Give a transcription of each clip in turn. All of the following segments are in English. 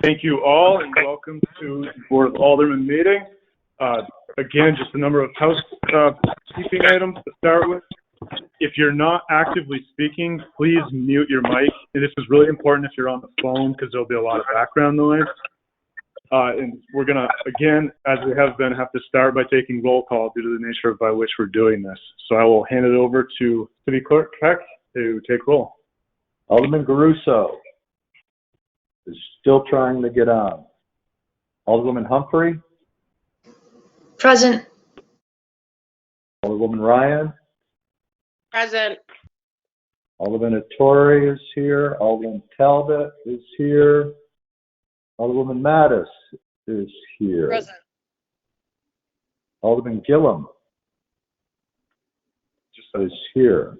Thank you all, and welcome to the Board of Aldermen meeting. Again, just a number of housekeeping items to start with. If you're not actively speaking, please mute your mic. And this is really important if you're on the phone because there'll be a lot of background noise. And we're going to, again, as we have been, have to start by taking roll call due to the nature by which we're doing this. So I will hand it over to City Clerk Peck to take roll. Alderman Garuso is still trying to get on. Alderwoman Humphrey? Present. Alderwoman Ryan? Present. Alderman Ettore is here. Alderman Talbot is here. Alderwoman Mattis is here. Present. Alderman Gillum is here.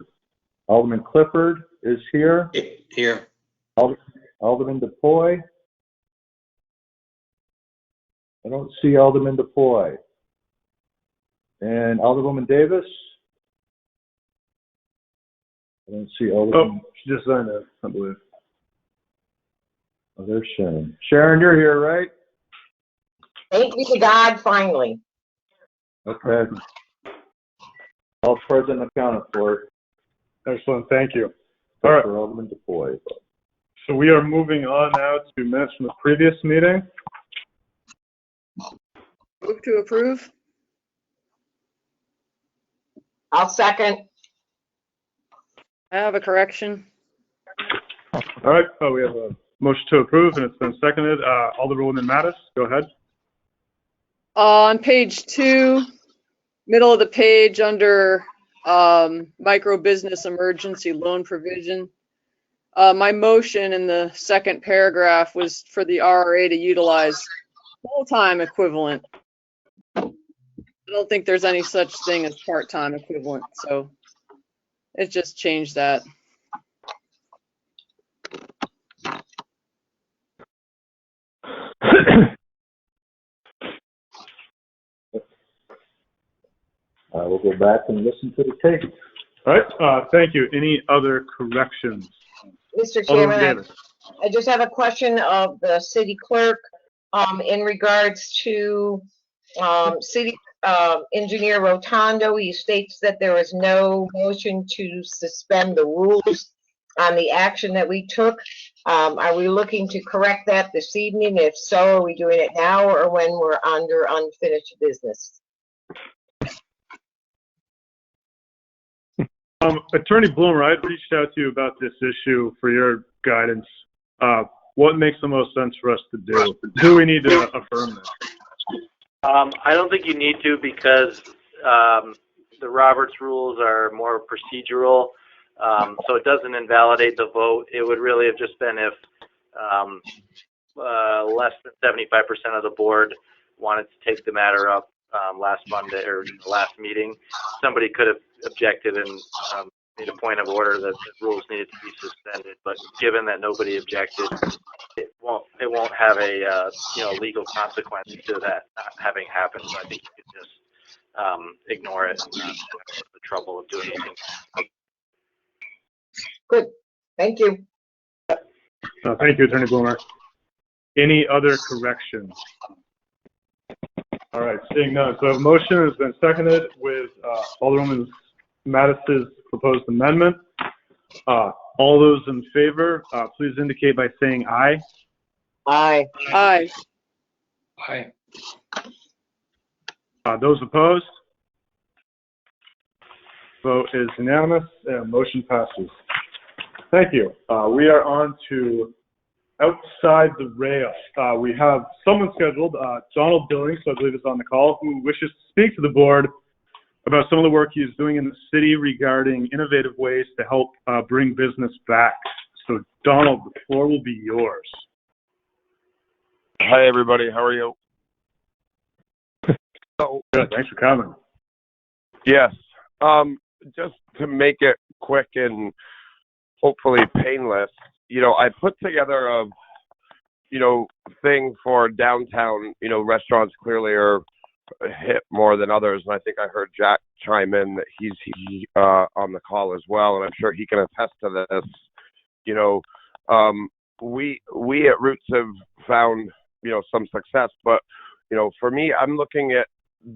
Alderman Clifford is here. Here. Alderman DePoy? I don't see Alderman DePoy. And Alderwoman Davis? I don't see Alderman. Oh, she just signed it, I believe. Oh, there's Sharon. Sharon, you're here, right? Thank be to God, finally. Okay. All present and accounted for. Excellent, thank you. All right. For Alderman DePoy. So we are moving on now to minutes from the previous meeting. Move to approve. I'll second. I have a correction. All right, we have a motion to approve, and it's been seconded. Alderwoman Mattis, go ahead. On page 2, middle of the page under micro business emergency loan provision, my motion in the second paragraph was for the RRA to utilize full-time equivalent. I don't think there's any such thing as part-time equivalent, so it just changed that. We'll go back and listen to the tape. All right, thank you. Any other corrections? Mr. Chairman, I just have a question of the city clerk in regards to city engineer Rotondo. He states that there is no motion to suspend the rules on the action that we took. Are we looking to correct that this evening? If so, are we doing it now or when we're under unfinished business? Attorney Bloomer, I reached out to you about this issue for your guidance. What makes the most sense for us to do? Do we need to affirm this? I don't think you need to because the Roberts rules are more procedural, so it doesn't invalidate the vote. It would really have just been if less than 75% of the board wanted to take the matter up last Monday or last meeting. Somebody could have objected and made a point of order that the rules needed to be suspended. But given that nobody objected, it won't have a legal consequence to that not having happened. So I think you could just ignore it and not have the trouble of doing anything. Good. Thank you. Thank you, Attorney Bloomer. Any other corrections? All right, seeing none. So a motion has been seconded with Alderwoman Mattis's proposed amendment. All those in favor, please indicate by saying aye. Aye. Aye. Aye. Those opposed? Vote is unanimous and motion passes. Thank you. We are on to outside the rail. We have someone scheduled, Donald Billings, who I believe is on the call, who wishes to speak to the board about some of the work he is doing in the city regarding innovative ways to help bring business back. So, Donald, the floor will be yours. Hi, everybody. How are you? Good. Thanks for coming. Yes. Just to make it quick and hopefully painless, I put together a, thing for downtown, restaurants clearly are hit more than others. And I think I heard Jack chime in that he's on the call as well. And I'm sure he can attest to this. We at Roots have found, some success. But, for me, I'm looking at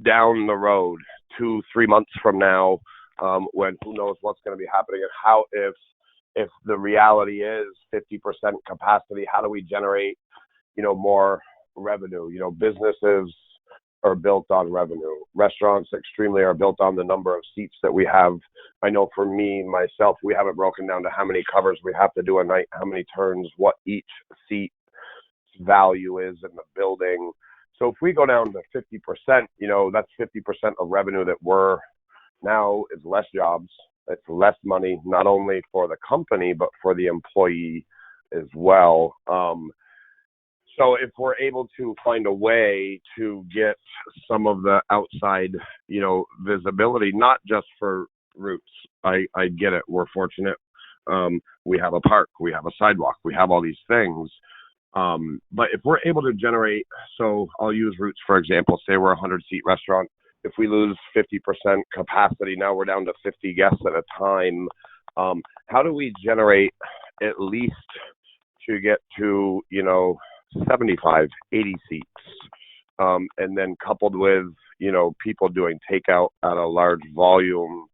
down the road 2-3 months from now, when who knows what's going to be happening and how, if the reality is 50% capacity, how do we generate, more revenue? Businesses are built on revenue. Restaurants extremely are built on the number of seats that we have. I know for me, myself, we haven't broken down to how many covers we have to do a night, how many turns, what each seat value is in the building. So if we go down to 50%, that's 50% of revenue that we're now is less jobs. It's less money, not only for the company, but for the employee as well. So if we're able to find a way to get some of the outside, visibility, not just for Roots, I get it. We're fortunate. We have a park, we have a sidewalk, we have all these things. But if we're able to generate, so I'll use Roots for example, say we're a 100-seat restaurant. If we lose 50% capacity, now we're down to 50 guests at a time. How do we generate at least to get to, 75, 80 seats? And then coupled with, people doing takeout at a large volume,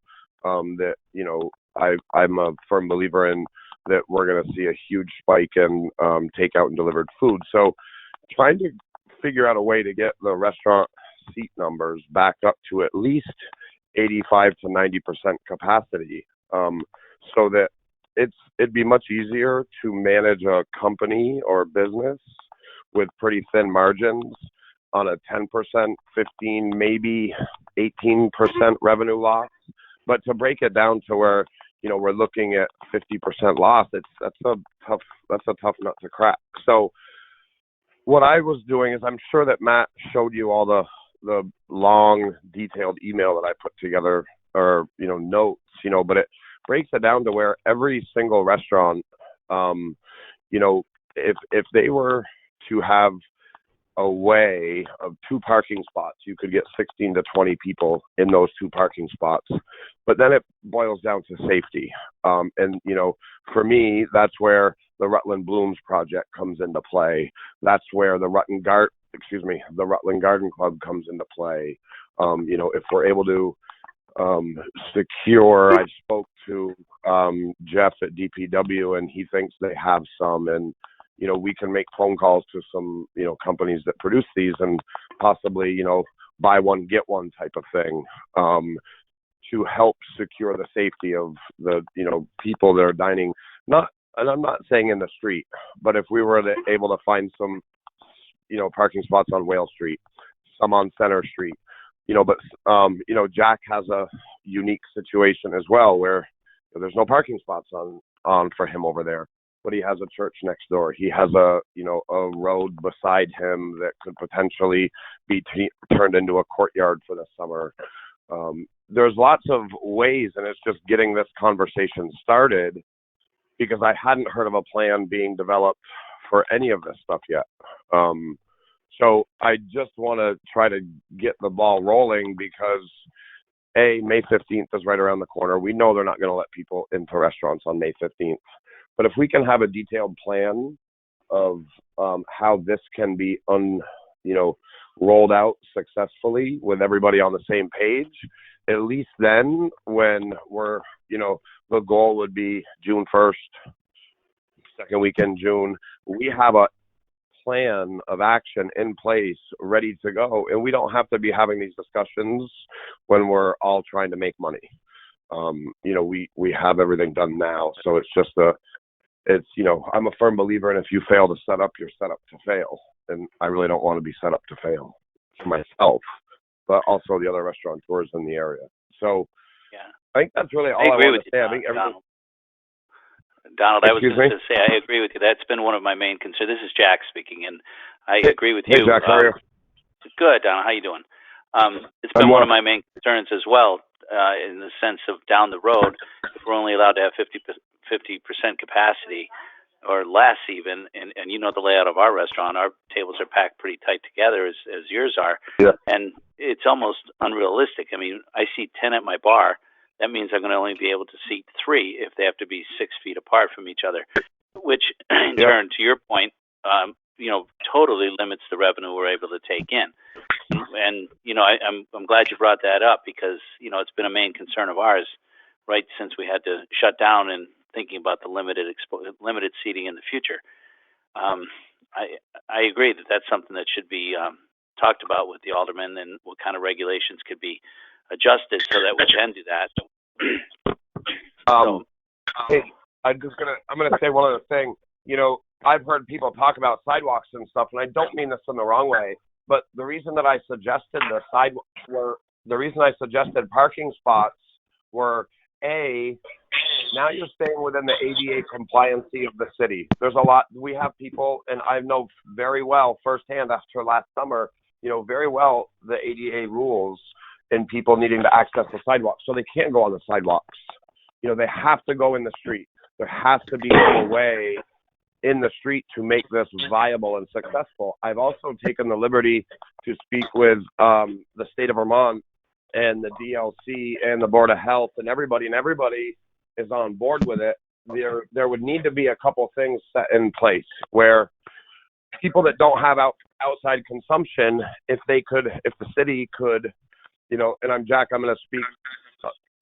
that, I'm a firm believer in that we're going to see a huge spike in takeout and delivered food. So trying to figure out a way to get the restaurant seat numbers back up to at least 85 to 90% capacity, so that it'd be much easier to manage a company or business with pretty thin margins on a 10%, 15, maybe 18% revenue loss. But to break it down to where, we're looking at 50% loss, that's a tough nut to crack. So what I was doing is, I'm sure that Matt showed you all the long, detailed email that I put together, or, notes, but it breaks it down to where every single restaurant, if they were to have a way of 2 parking spots, you could get 16 to 20 people in those 2 parking spots. But then it boils down to safety. And, for me, that's where the Rutland Blooms project comes into play. That's where the Rutland Garden Club comes into play. If we're able to secure, I spoke to Jeff at DPW, and he thinks they have some, and we can make phone calls to some companies that produce these, and possibly buy one get one type of thing, to help secure the safety of the people that are dining. And I'm not saying in the street, but if we were able to find some parking spots on Whale Street, some on Center Street, but Jack has a unique situation as well, where there's no parking spots on for him over there, but he has a church next door. He has a road beside him that could potentially be turned into a courtyard for the summer. There's lots of ways, and it's just getting this conversation started, because I hadn't heard of a plan being developed for any of this stuff yet. So I just want to try to get the ball rolling, because May 15th is right around the corner. We know they're not going to let people into restaurants on May 15th. But if we can have a detailed plan of how this can be rolled out successfully with everybody on the same page, at least then, when we're, the goal would be June 1st, second week in June, we have a plan of action in place, ready to go, and we don't have to be having these discussions when we're all trying to make money. We have everything done now, so it's just I'm a firm believer in, if you fail to set up, you're set up to fail, and I really don't want to be set up to fail for myself, but also the other restaurateurs in the area. So yeah, I think that's really all I want to say. I think everything. Donald, I was just going to say, I agree with you. That's been one of my main concerns. This is Jack speaking, and I agree with you. Hey, Jack, how are you? Good, Donald. How you doing? It's been one of my main concerns as well, in the sense of down the road, if we're only allowed to have 50% capacity or less even, and the layout of our restaurant, our tables are packed pretty tight together as yours are, yeah. And it's almost unrealistic. I mean, I see 10 at my bar. That means I'm going to only be able to seat 3 if they have to be 6 feet apart from each other, which in turn, to your point, totally limits the revenue we're able to take in. And I'm glad you brought that up, because it's been a main concern of ours right since we had to shut down and thinking about the limited seating in the future. I agree that that's something that should be talked about with the aldermen, and what kind of regulations could be adjusted so that we can do that. Hey, I'm gonna say one other thing. I've heard people talk about sidewalks and stuff, and I don't mean this in the wrong way, but the reason that I suggested parking spots were, now you're staying within the ADA compliancy of the city. There's a lot, we have people, and I know very well firsthand after last summer, very well the ADA rules and people needing to access the sidewalks, so they can't go on the sidewalks. They have to go in the street. There has to be a way in the street to make this viable and successful. I've also taken the liberty to speak with the state of Vermont and the DLC and the Board of Health and everybody is on board with it. There would need to be a couple things set in place where people that don't have outside consumption, if the city could, and I'm Jack, I'm going to speak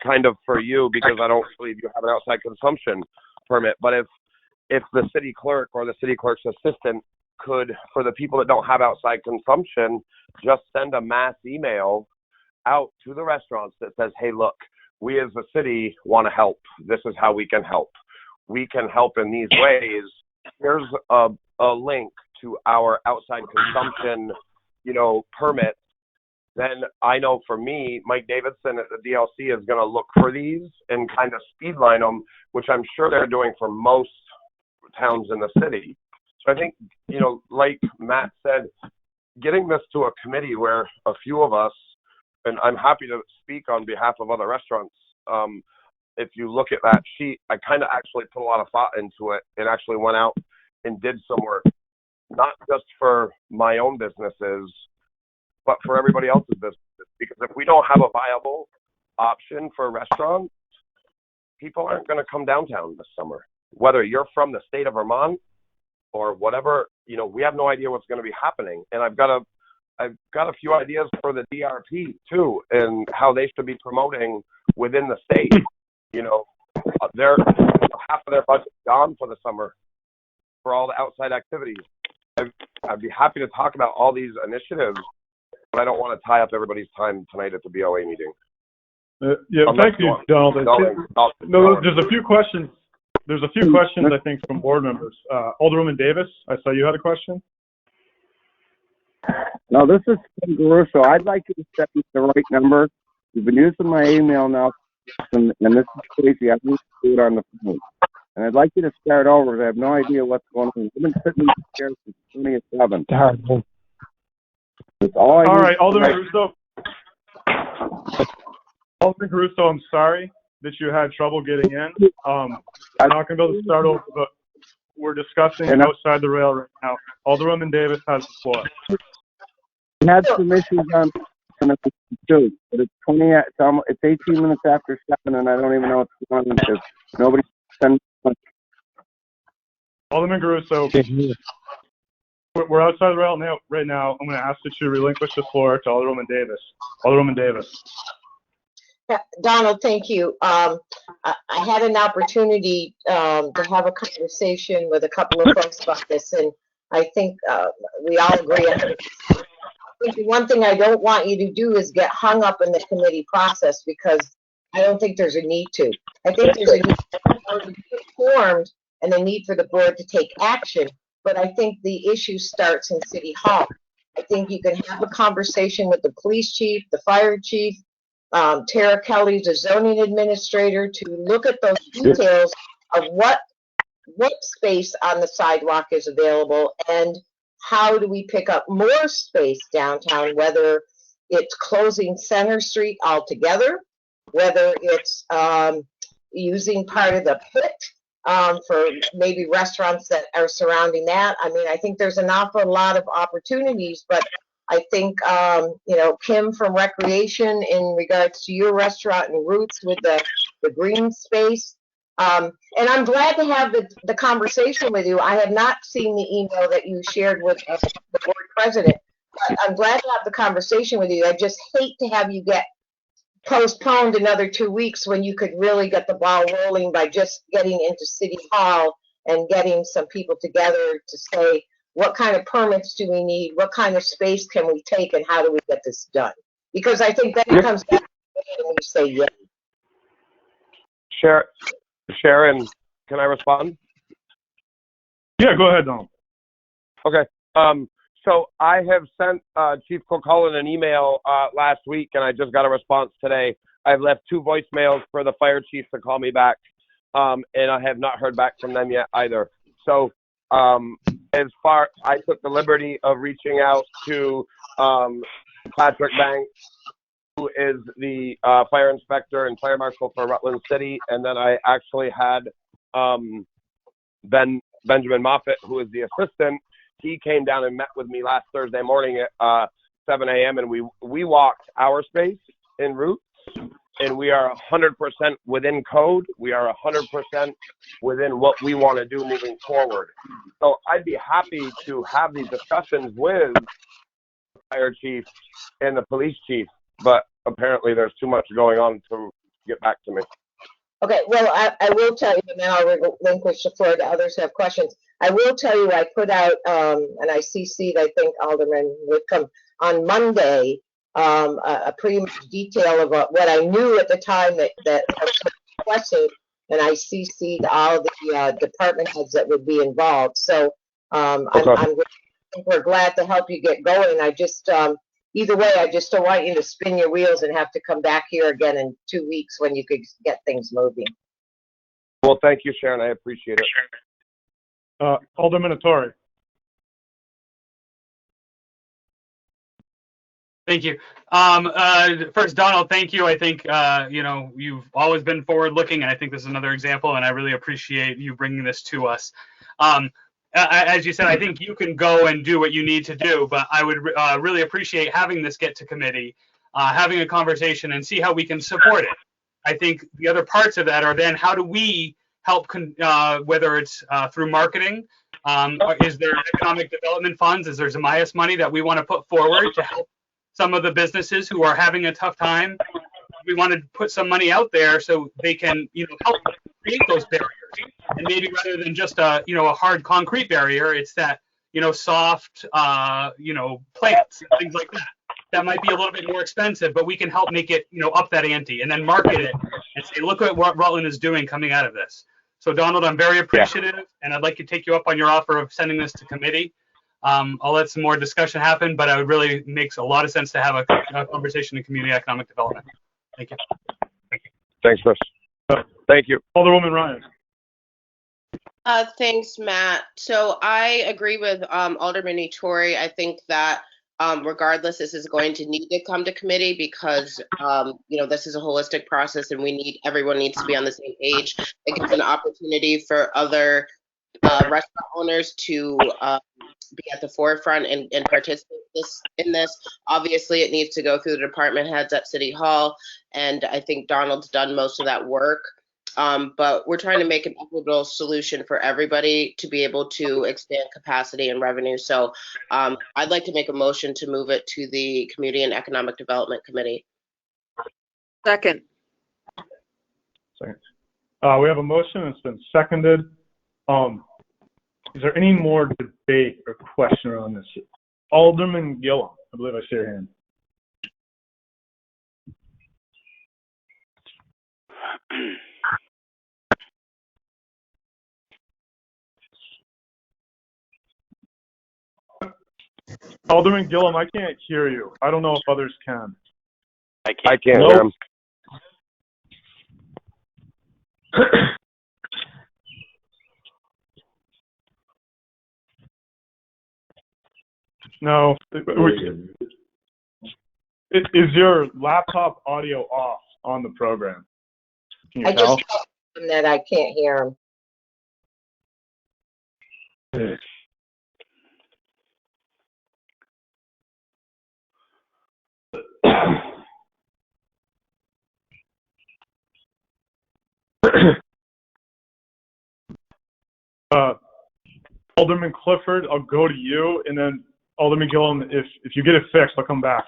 kind of for you, because I don't believe you have an outside consumption permit, but if the city clerk or the city clerk's assistant could, for the people that don't have outside consumption, just send a mass email out to the restaurants that says, hey, look, we as a city want to help. This is how we can help. We can help in these ways. Here's a link to our outside consumption, permit. Then I know for me, Mike Davidson at the DLC is going to look for these and kind of speedline them, which I'm sure they're doing for most towns in the city. So I think, like Matt said, getting this to a committee where a few of us, and I'm happy to speak on behalf of other restaurants, if you look at that sheet, I kind of actually put a lot of thought into it and actually went out and did some work, not just for my own businesses, but for everybody else's businesses. Because if we don't have a viable option for restaurants, people aren't going to come downtown this summer. Whether you're from the state of Vermont or whatever, we have no idea what's going to be happening. And I've got a few ideas for the DRP too, and how they should be promoting within the state. They're half of their budget gone for the summer for all the outside activities. I'd be happy to talk about all these initiatives, but I don't want to tie up everybody's time tonight at the BOA meeting. Thank you, Donald. No, there's a few questions. I think, from board members. Alderwoman Davis, I saw you had a question. No, this is Tim Garuso. I'd like you to set me the right number. You've been using my email now, and this is crazy. I need to do it on the phone. And I'd like you to start over. I have no idea what's going on. I've been sitting in the chair since 2007. That's all I All need. right, Alderman Russo. Alderman Caruso, I'm sorry that you had trouble getting in. I'm not going to be able to start over, but we're discussing outside the rail right now. Alderwoman Davis has the floor. We had some issues on too, but it's 18 minutes after 7, and I don't even know what's going on because nobody sent. Alderman Caruso, we're outside the rail now. Right now, I'm going to ask that you relinquish the floor to Alderwoman Davis. Alderwoman Davis. Yeah, Donald, thank you. I had an opportunity to have a conversation with a couple of folks about this, and I think we all agree. I think the one thing I don't want you to do is get hung up in the committee process, because I don't think there's a need to. I think there's a need for the board to be informed and a need for the board to take action, but I think the issue starts in City Hall. I think you can have a conversation with the police chief, the fire chief, Tara Kelly, the zoning administrator, to look at those details of what space on the sidewalk is available and how do we pick up more space downtown, whether it's closing Center Street altogether, whether it's using part of the pit for maybe restaurants that are surrounding that. I mean, I think there's an awful lot of opportunities, but I think, Kim from Recreation, in regards to your restaurant and Roots with the green space, And I'm glad to have the conversation with you. I have not seen the email that you shared with the board president, but I'm glad to have the conversation with you. I just hate to have you get postponed another 2 weeks when you could really get the ball rolling by just getting into City Hall and getting some people together to say, what kind of permits do we need? What kind of space can we take, and how do we get this done? Because I think then it comes back to when you say yes. Sharon, can I respond? Yeah, go ahead, Donald. Okay. So I have sent Chief Corcullen an email last week, and I just got a response today. I've left 2 voicemails for the fire chief to call me back, and I have not heard back from them yet either. So I took the liberty of reaching out to Patrick Banks, who is the fire inspector and fire marshal for Rutland City, and then I actually had Benjamin Moffett, who is the assistant. He came down and met with me last Thursday morning at 7 a.m. and we walked our space en route, and we are 100% within code. We are 100% within what we want to do moving forward. So I'd be happy to have these discussions with the fire chief and the police chief, but apparently there's too much going on to get back to me. Okay, well, I will tell you, and then I'll relinquish the floor to others who have questions. I will tell you, I put out, and I CC'd, I think, Alderman Whitcomb, on Monday, a pretty much detail of what I knew at the time that I was requesting, and I CC'd all the department heads that would be involved. So we're glad to help you get going. I just, either way, I just don't want you to spin your wheels and have to come back here again in 2 weeks when you could get things moving. Well, thank you, Sharon. I appreciate it. Alderman Attari. Thank you. First, Donald, thank you. I think, you've always been forward-looking, and I think this is another example, and I really appreciate you bringing this to us. As you said, I think you can go and do what you need to do, but I would really appreciate having this get to committee, having a conversation, and see how we can support it. I think the other parts of that are then how do we help, whether it's through marketing, is there economic development funds, is there Zemias money that we want to put forward to help some of the businesses who are having a tough time? We want to put some money out there so they can, help create those barriers. And maybe rather than just a hard concrete barrier, it's that, soft, plants and things like that. That might be a little bit more expensive, but we can help make it, up that ante and then market it and say, look at what Rutland is doing coming out of this. So Donald, I'm very appreciative, and I'd like to take you up on your offer of sending this to committee. I'll let some more discussion happen, but it really makes a lot of sense to have a conversation in community economic development. Thank you. Thanks, Chris. Thank you. Alderwoman Ryan. Thanks, Matt. So I agree with Alderman Ettore. I think that regardless, this is going to need to come to committee because, this is a holistic process and everyone needs to be on the same page. It gives an opportunity for other restaurant owners to be at the forefront and participate in this. Obviously, it needs to go through the department heads at City Hall, and I think Donald's done most of that work. But we're trying to make an equitable solution for everybody to be able to expand capacity and revenue. So I'd like to make a motion to move it to the Community and Economic Development Committee. Second. We have a motion, it's been seconded. Is there any more debate or question around this? Alderman Gillum, I believe I see your hand. Alderman Gillum, I can't hear you. I don't know if others can. I can't hear him. No. Is your laptop audio off on the program? Can you tell? I just told him that I can't hear him. Alderman Clifford, I'll go to you, and then Alderman Gillum, if you get it fixed, I'll come back.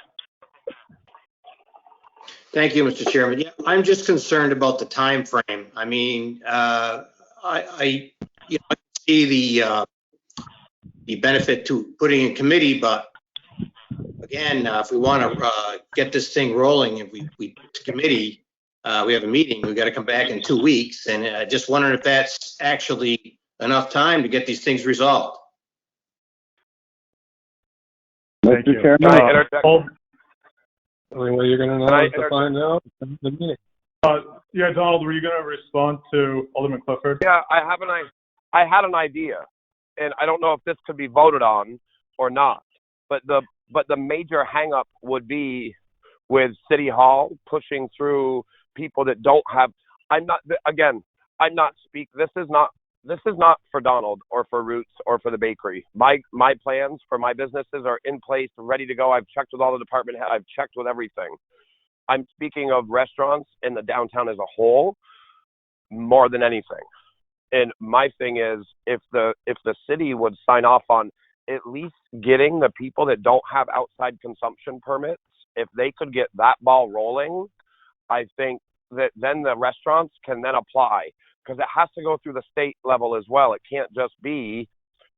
Thank you, Mr. Chairman. Yeah, I'm just concerned about the time frame. I mean, I see the benefit to putting in committee, but again, if we want to get this thing rolling, if we committee, we have a meeting, we got to come back in 2 weeks, and just wondering if that's actually enough time to get these things resolved. Thank you. Mr. Chairman, The only way you're going to know is to find out in the meeting. Yeah, Donald, were you going to respond to Alderman Clifford? Yeah, I had an idea, and I don't know if this could be voted on or not, but the major hangup would be with City Hall pushing through people that don't have. This is not for Donald or for Roots or for the bakery. My plans for my businesses are in place, ready to go. I've checked with all the department heads. I've checked with everything. I'm speaking of restaurants in the downtown as a whole more than anything. And my thing is, if the city would sign off on at least getting the people that don't have outside consumption permits, if they could get that ball rolling, I think that then the restaurants can then apply. Because it has to go through the state level as well. It can't just be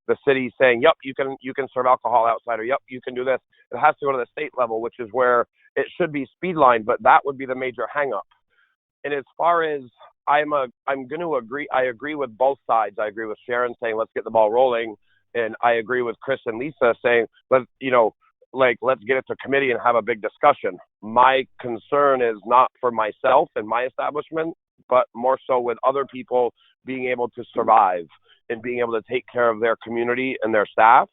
the city saying, "Yep, you can serve alcohol outside," or "Yep, you can do this." It has to go to the state level, which is where it should be speed line. But that would be the major hang-up. And as far as I'm going to agree. I agree with both sides. I agree with Sharon saying, "Let's get the ball rolling," and I agree with Chris and Lisa saying, let's get it to committee and have a big discussion. My concern is not for myself and my establishment, but more so with other people being able to survive and being able to take care of their community and their staff.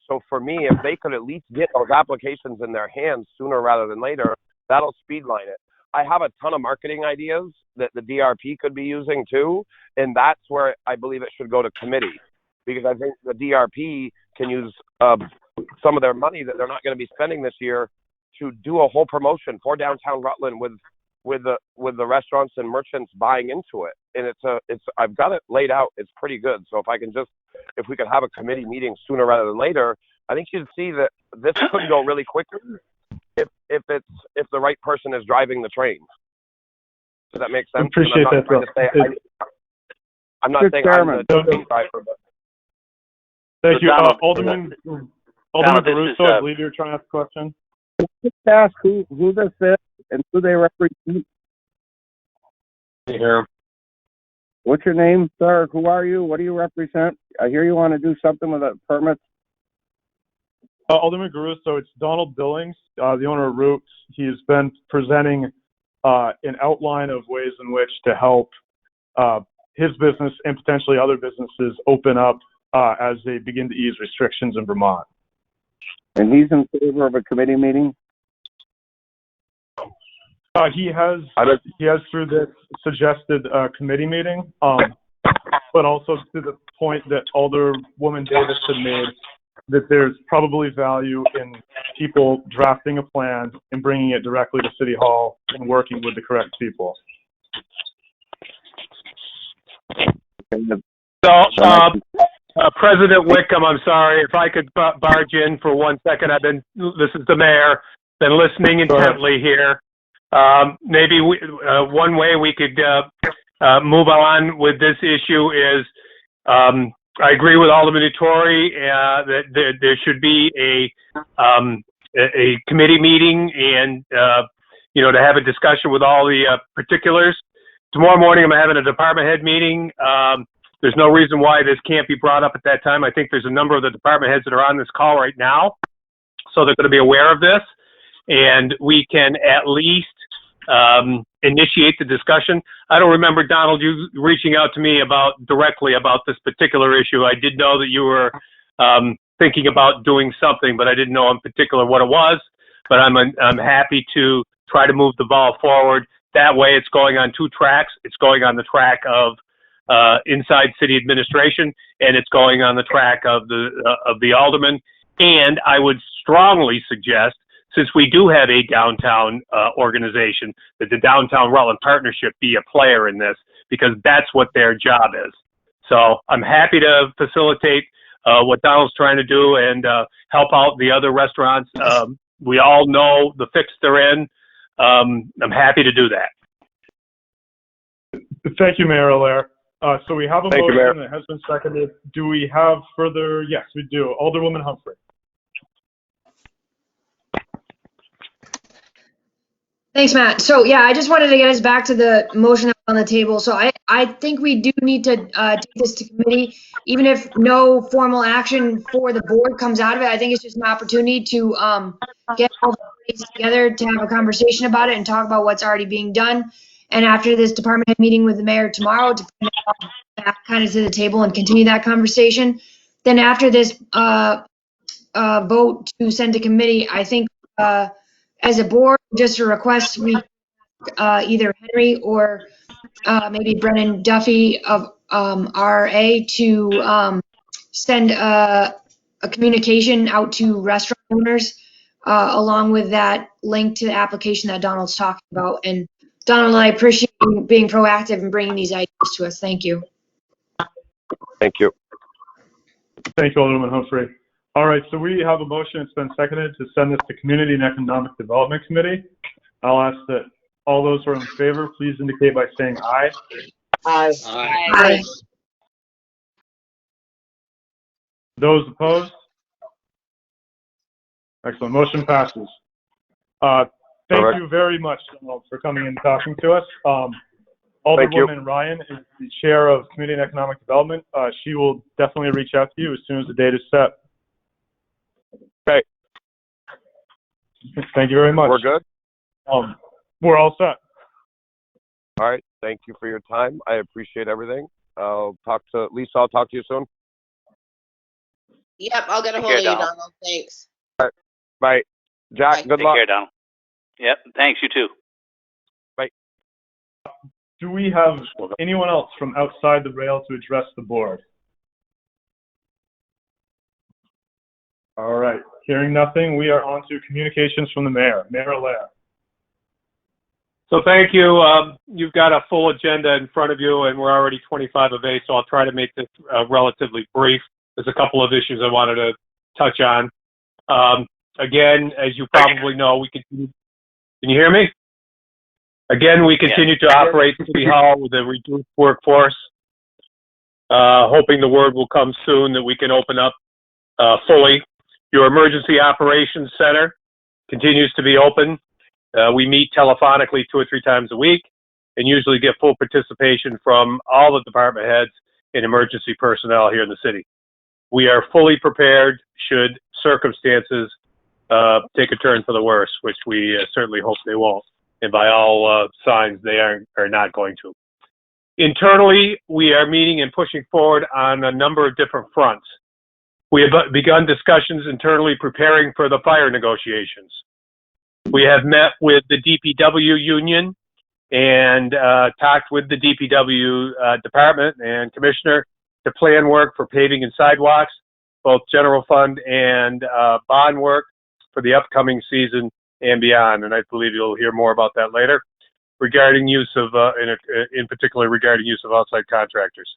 So for me, if they could at least get those applications in their hands sooner rather than later, that'll speedline it. I have a ton of marketing ideas that the DRP could be using too, and that's where I believe it should go to committee, because I think the DRP can use some of their money that they're not going to be spending this year to do a whole promotion for downtown Rutland with the restaurants and merchants buying into it. And I've got it laid out. It's pretty good. So if we could have a committee meeting sooner rather than later, I think you'd see that this could go really quicker if the right person is driving the train. Does that make sense? Appreciate that. I'm not saying I'm the train driver, but. Thank you. Donald, Alderman Donald, Caruso, I believe you're trying to ask a question. Just ask who this is and who they represent. Here. What's your name, sir? Who are you? What do you represent? I hear you want to do something with the permits. Alderman Caruso, it's Donald Billings, the owner of Roots. He's been presenting an outline of ways in which to help his business and potentially other businesses open up as they begin to ease restrictions in Vermont. And he's in favor of a committee meeting? He has through this suggested committee meeting, but also to the point that Alderwoman Davis had made, that there's probably value in people drafting a plan and bringing it directly to City Hall and working with the correct people. So, President Wickham, I'm sorry, if I could barge in for 1 second. This is the mayor, been listening intently here. Maybe one way we could move on with this issue is, I agree with Alderman Ettore that there should be a committee meeting and, to have a discussion with all the particulars. Tomorrow morning, I'm having a department head meeting. There's no reason why this can't be brought up at that time. I think there's a number of the department heads that are on this call right now, so they're going to be aware of this, and we can at least initiate the discussion. I don't remember, Donald, you reaching out to me directly about this particular issue. I did know that you were thinking about doing something, but I didn't know in particular what it was. But I'm happy to try to move the ball forward. That way, it's going on two tracks. It's going on the track of inside city administration, and it's going on the track of the aldermen. And I would strongly suggest, since we do have a downtown organization, that the Downtown Rutland Partnership be a player in this, because that's what their job is. So I'm happy to facilitate what Donald's trying to do and help out the other restaurants. We all know the fix they're in. I'm happy to do that. Thank you, Mayor Allaire. So we have a Thank you, Mayor. motion that has been seconded. Do we have further? Yes, we do. Alderwoman Humphrey. Thanks, Matt. So yeah, I just wanted to get us back to the motion on the table. So I think we do need to take this to committee, even if no formal action for the board comes out of it. I think it's just an opportunity to get all the parties together to have a conversation about it and talk about what's already being done. And after this department head meeting with the mayor tomorrow, to bring it back kind of to the table and continue that conversation. Then after this vote to send to committee, I think as a board, just a request, we either Henry or maybe Brennan Duffy of RA to send a communication out to restaurant owners along with that link to the application that Donald's talking about. And Donald, I appreciate you being proactive and bringing these ideas to us. Thank you. Thank you. Thank you, Alderman Humphrey. All right, so we have a motion. It's been seconded to send this to Community and Economic Development Committee. I'll ask that all those who are in favor, please indicate by saying aye. Aye. Aye. Those opposed? Excellent. Motion passes. Thank you very much, Donald, for coming and talking to us. Alderwoman Ryan is the chair of Community and Economic Development. She will definitely reach out to you as soon as the date is set. Okay. Thank you very much. We're good? We're all set. All right. Thank you for your time. I appreciate everything. I'll talk to Lisa. I'll talk to you soon. Yep, I'll get a hold of you, Donald. Thanks. All right. Bye. Jack, Bye. good Take luck. care, Donald. Yep. Thanks. You too. Bye. Do we have anyone else from outside the rail to address the board? All right. Hearing nothing, we are on to communications from the mayor. Mayor Allaire. So thank you. You've got a full agenda in front of you, and we're already 25 of 8, so I'll try to make this relatively brief. There's a couple of issues I wanted to touch on. Again, as you probably know, we continue. Can you hear me? Again, we continue to operate City Hall with a reduced workforce. Hoping the word will come soon that we can open up fully. Your Emergency Operations Center continues to be open. We meet telephonically 2 or 3 times a week and usually get full participation from all the department heads and emergency personnel here in the city. We are fully prepared should circumstances take a turn for the worse, which we certainly hope they won't. And by all signs, they are not going to. Internally, we are meeting and pushing forward on a number of different fronts. We have begun discussions internally preparing for the fire negotiations. We have met with the DPW union and talked with the DPW department and commissioner to plan work for paving and sidewalks, both general fund and bond work for the upcoming season and beyond. And I believe you'll hear more about that later regarding use of, in particular regarding use of outside contractors.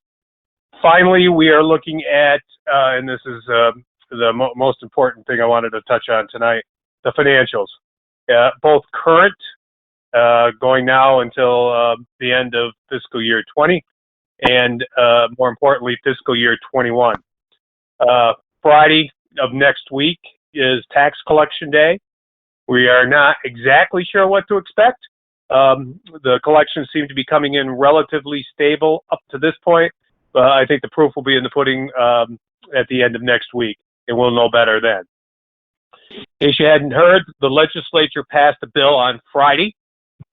Finally, we are looking at, and this is the most important thing I wanted to touch on tonight, the financials. Both current, going now until the end of fiscal year 20, and more importantly, fiscal year 21. Friday of next week is tax collection day. We are not exactly sure what to expect. The collections seem to be coming in relatively stable up to this point. I think the proof will be in the pudding at the end of next week, and we'll know better then. In case you hadn't heard, the legislature passed a bill on Friday.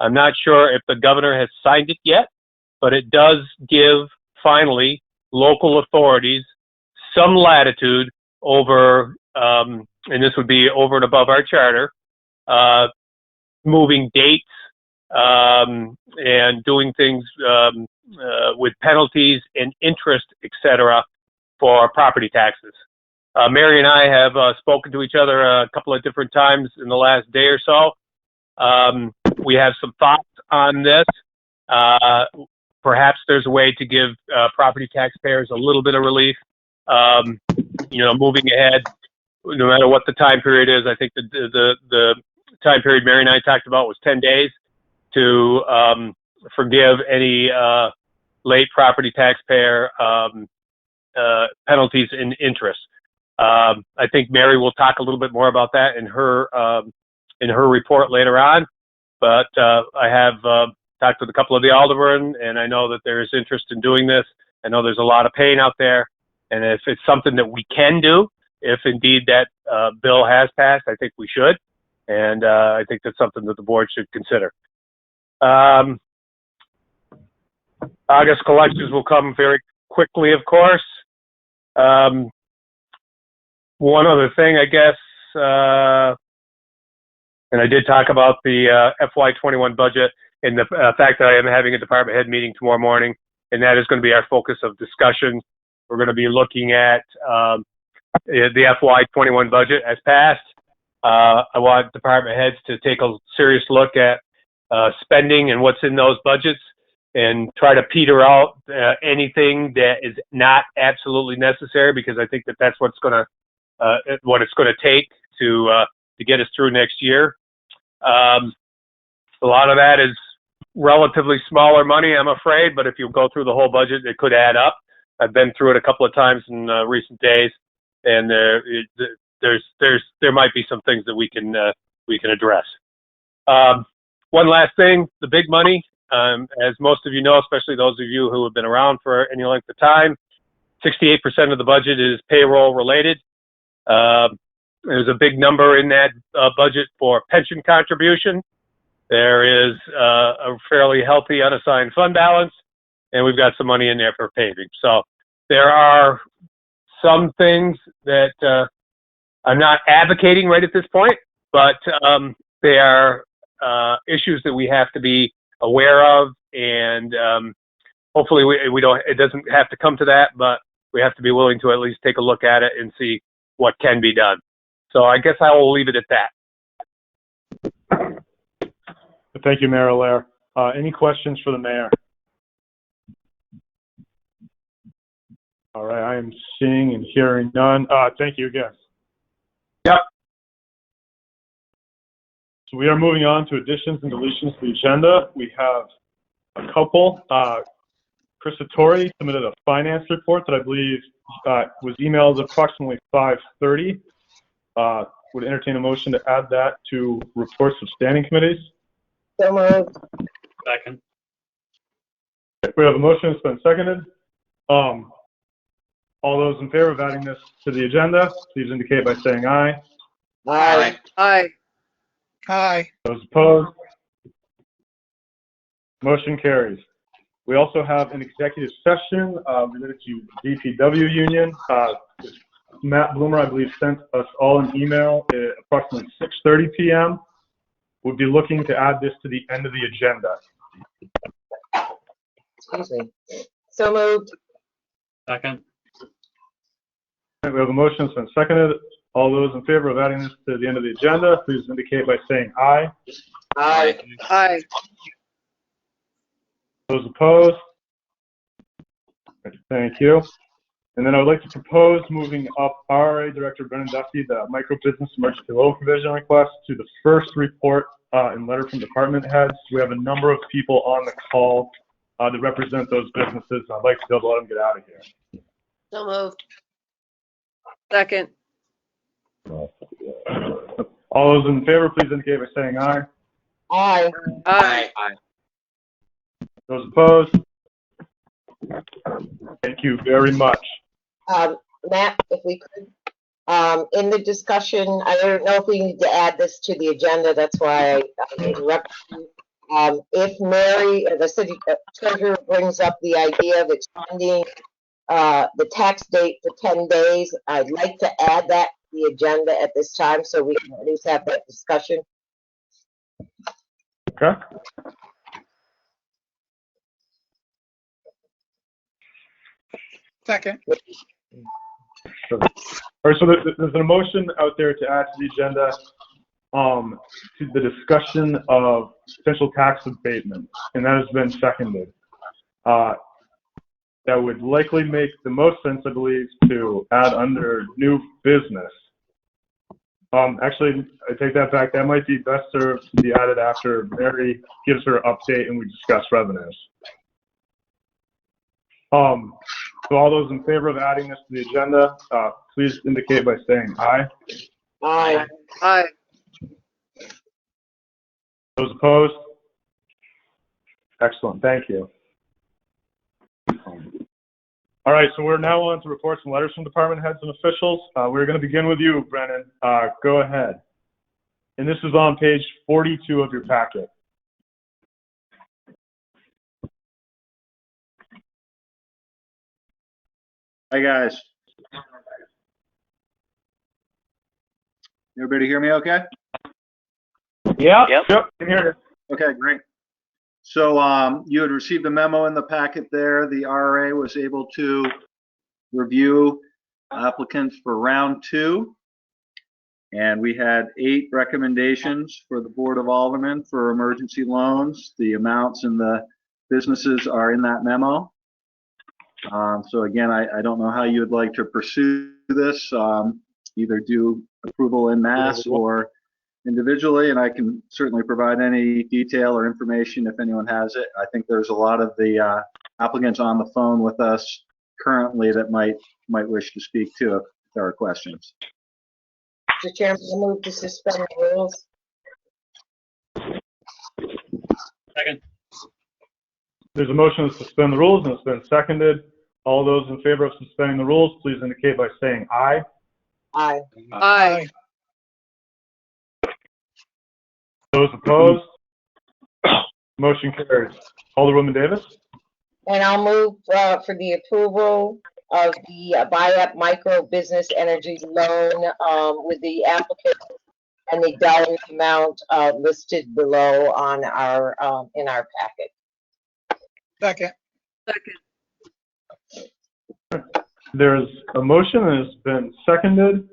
I'm not sure if the governor has signed it yet, but it does give, finally, local authorities some latitude over, and this would be over and above our charter, moving dates and doing things with penalties and interest, etc., for property taxes. Mary and I have spoken to each other a couple of different times in the last day or so. We have some thoughts on this. Perhaps there's a way to give property taxpayers a little bit of relief. moving ahead, no matter what the time period is. I think the time period Mary and I talked about was 10 days to forgive any late property taxpayer penalties and interest. I think Mary will talk a little bit more about that in her report later on. But I have talked with a couple of the aldermen, and I know that there is interest in doing this. I know there's a lot of pain out there, and if it's something that we can do, if indeed that bill has passed, I think we should, and I think that's something that the board should consider. August collections will come very quickly, of course. One other thing, I guess, and I did talk about the FY21 budget and the fact that I am having a department head meeting tomorrow morning, and that is going to be our focus of discussion. We're going to be looking at the FY21 budget as passed. I want department heads to take a serious look at spending and what's in those budgets and try to peter out anything that is not absolutely necessary, because I think that that's what it's going to take to get us through next year. A lot of that is relatively smaller money, I'm afraid, but if you go through the whole budget, it could add up. I've been through it a couple of times in recent days, and there might be some things that we can address. One last thing, the big money, as most of you know, especially those of you who have been around for any length of time, 68% of the budget is payroll related. There's a big number in that budget for pension contribution. There is a fairly healthy unassigned fund balance, and we've got some money in there for paving. So there are some things that I'm not advocating right at this point, but they are issues that we have to be aware of, and hopefully we don't. It doesn't have to come to that, but we have to be willing to at least take a look at it and see what can be done. So I guess I will leave it at that. Thank you, Mayor Allaire. Any questions for the mayor? All right, I am seeing and hearing none. Thank you again. Yep. So we are moving on to additions and deletions to the agenda. We have a couple. Chris Sartori submitted a finance report that I believe was emailed approximately 5:30. Would entertain a motion to add that to reports of standing committees. So moved. Second. We have a motion that's been seconded. All those in favor of adding this to the agenda, please indicate by saying aye. Aye. Aye. Aye. Those opposed? Motion carries. We also have an executive session related to DPW union. Matt Bloomer, I believe, sent us all an email at approximately 6:30 p.m. We'll be looking to add this to the end of the agenda. Excuse me. So moved. Second. We have a motion that's been seconded. All those in favor of adding this to the end of the agenda, please indicate by saying aye. Aye. Aye. Those opposed? Thank you. And then I would like to propose moving up RA Director Brennan Duffy, the micro business emergency loan provision request, to the first report and letter from department heads. We have a number of people on the call that represent those businesses. I'd like to be able to let them get out of here. So moved. Second. All those in favor, please indicate by saying aye. Aye. Aye. Those opposed? Thank you very much. Matt, if we could, in the discussion, I don't know if we need to add this to the agenda, that's why I interrupted you. If Mary, the city treasurer, brings up the idea of extending the tax date for 10 days, I'd like to add that to the agenda at this time so we can at least have that discussion. Okay. Second. All right, so there's an motion out there to add to the agenda to the discussion of potential tax abatement, and that has been seconded. that would likely make the most sense, I believe, to add under new business. Actually, I take that back. That might be best served to be added after Mary gives her update and we discuss revenues. So all those in favor of adding this to the agenda, please indicate by saying aye. Aye. Aye. Those opposed? Excellent, thank you. All right, so we're now on to reports and letters from department heads and officials. We're going to begin with you, Brennan. Go ahead. And this is on page 42 of your packet. Hi, guys. Everybody hear me okay? Yeah. Yep. Can hear you. Okay, great. So you had received a memo in the packet there. The RRA was able to review applicants for round 2. And we had 8 recommendations for the Board of Aldermen for emergency loans. The amounts and the businesses are in that memo. So again, I don't know how you would like to pursue this, either do approval en masse or individually, and I can certainly provide any detail or information if anyone has it. I think there's a lot of the applicants on the phone with us currently that might wish to speak to if there are questions. Mr. Chairman, I move to suspend the rules. Second. There's a motion to suspend the rules and it's been seconded. All those in favor of suspending the rules, please indicate by saying aye. Aye. Aye. Those opposed? Motion carries. Alderwoman Davis? And I'll move for the approval of the buy-up micro business energy loan with the applicant and the dollar amount listed below on our in our packet. Second. There's a motion and it's been seconded.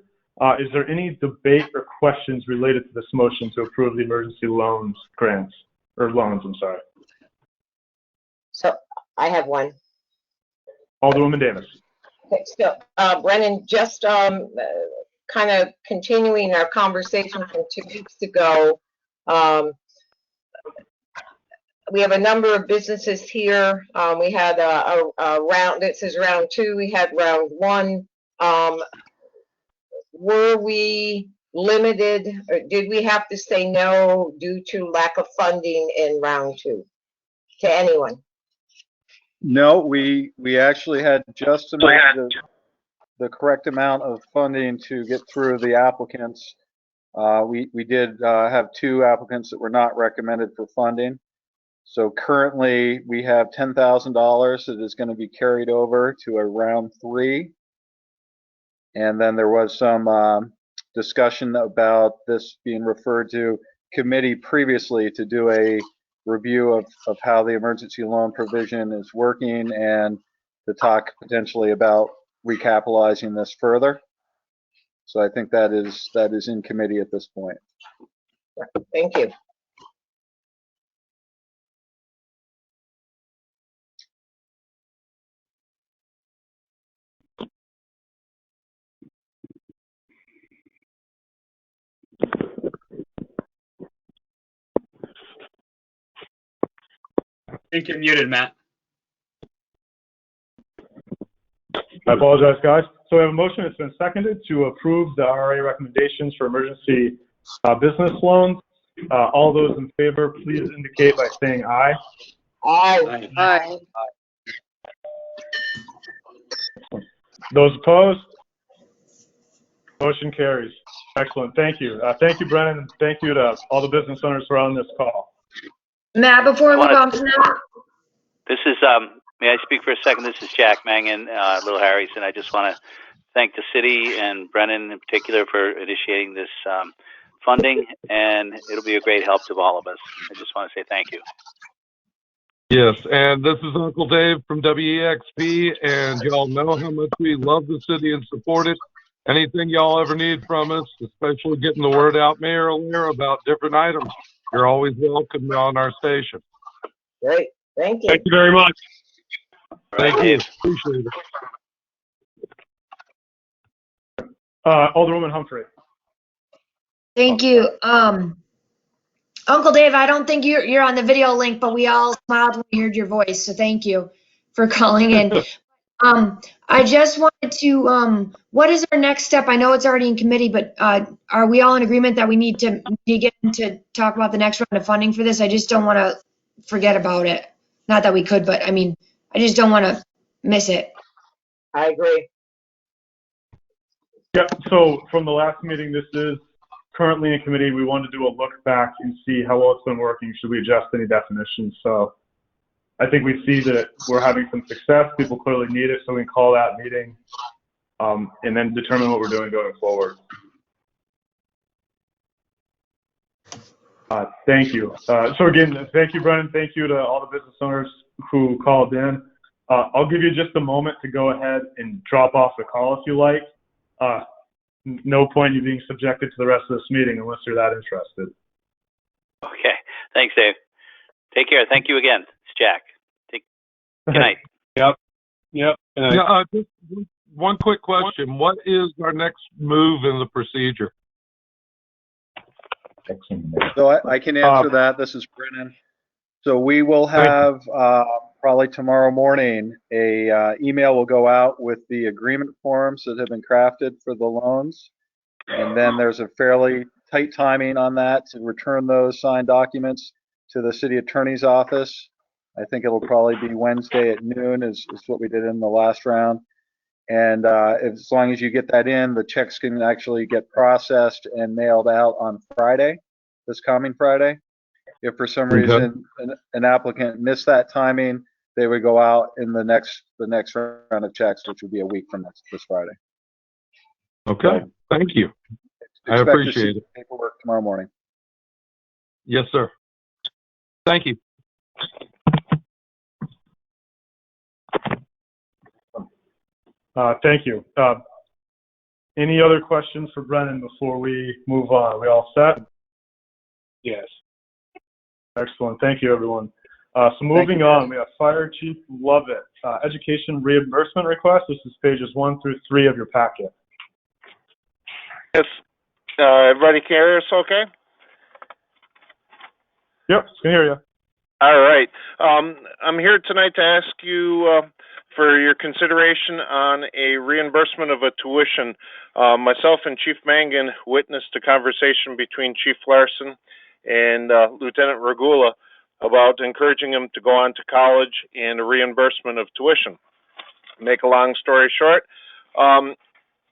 Is there any debate or questions related to this motion to approve the emergency loans grants, or loans, I'm sorry? So I have one. Alderwoman Davis. Okay, so Brennan, just kind of continuing our conversation from 2 weeks ago, we have a number of businesses here. We had a round, this is round 2, we had round 1. Were we limited, or did we have to say no due to lack of funding in round 2 to anyone? No, we actually had just enough the correct amount of funding to get through the applicants. We did have 2 applicants that were not recommended for funding. So currently we have $10,000 that is going to be carried over to a round 3. And then there was some discussion about this being referred to committee previously to do a review of how the emergency loan provision is working and to talk potentially about recapitalizing this further. So I think that is in committee at this point. Thank you. I think you're muted, Matt. I apologize, guys. So we have a motion that's been seconded to approve the RRA recommendations for emergency business loans. All those in favor, please indicate by saying aye. Aye. Aye. Those opposed? Motion carries. Excellent. Thank you. Thank you, Brennan, and thank you to all the business owners who are on this call. Matt, before we move on from that, This is, may I speak for a second? This is Jack Mangan, Little Harry's, and I just want to thank the city and Brennan in particular for initiating this funding, and it'll be a great help to all of us. I just want to say thank you. Yes, and this is Uncle Dave from WEXP, and y'all know how much we love the city and support it. Anything y'all ever need from us, especially getting the word out, Mayor O'Leary, about different items, you're always welcome on our station. Great. Thank you. Thank you very much. Thank you. Appreciate it. Alderwoman Humphrey. Thank you. Uncle Dave, I don't think you're on the video link, but we all smiled when we heard your voice. So thank you for calling in. I just wanted to, what is our next step? I know it's already in committee, but are we all in agreement that we need to get to talk about the next round of funding for this? I just don't want to forget about it. Not that we could, but I mean, I just don't want to miss it. I agree. Yep, so from the last meeting, this is currently in committee. We wanted to do a look back and see how well it's been working. Should we adjust any definitions? So I think we see that we're having some success. People clearly need it, so we can call that meeting and then determine what we're doing going forward. Thank you. So again, thank you, Brennan. Thank you to all the business owners who called in. I'll give you just a moment to go ahead and drop off the call if you like. No point in you being subjected to the rest of this meeting unless you're that interested. Okay. Thanks, Dave. Take care. Thank you again. It's Jack. Good night. Yep. Yeah, just one quick question. What is our next move in the procedure? So I can answer that. This is Brennan. So we will have probably tomorrow morning a email will go out with the agreement forms that have been crafted for the loans, and then there's a fairly tight timing on that to return those signed documents to the city attorney's office. I think it'll probably be Wednesday at noon is what we did in the last round. And as long as you get that in, the checks can actually get processed and mailed out on Friday, this coming Friday. If for some reason an applicant missed that timing, they would go out in the next round of checks, which would be a week from this Friday. Okay, so, thank you. I appreciate it. Paperwork tomorrow morning. Yes, sir. Thank you. Thank you. Any other questions for Brennan before we move on? Are we all set? Yes. Excellent. Thank you, everyone. So moving on, we have Fire Chief Lovett, education reimbursement request. This is pages 1 through 3 of your packet. Yes. Everybody can hear us okay? Yep, can hear you. All right. I'm here tonight to ask you for your consideration on a reimbursement of a tuition. Myself and Chief Mangan witnessed a conversation between Chief Larson and Lieutenant Regula about encouraging him to go on to college and a reimbursement of tuition. Make a long story short,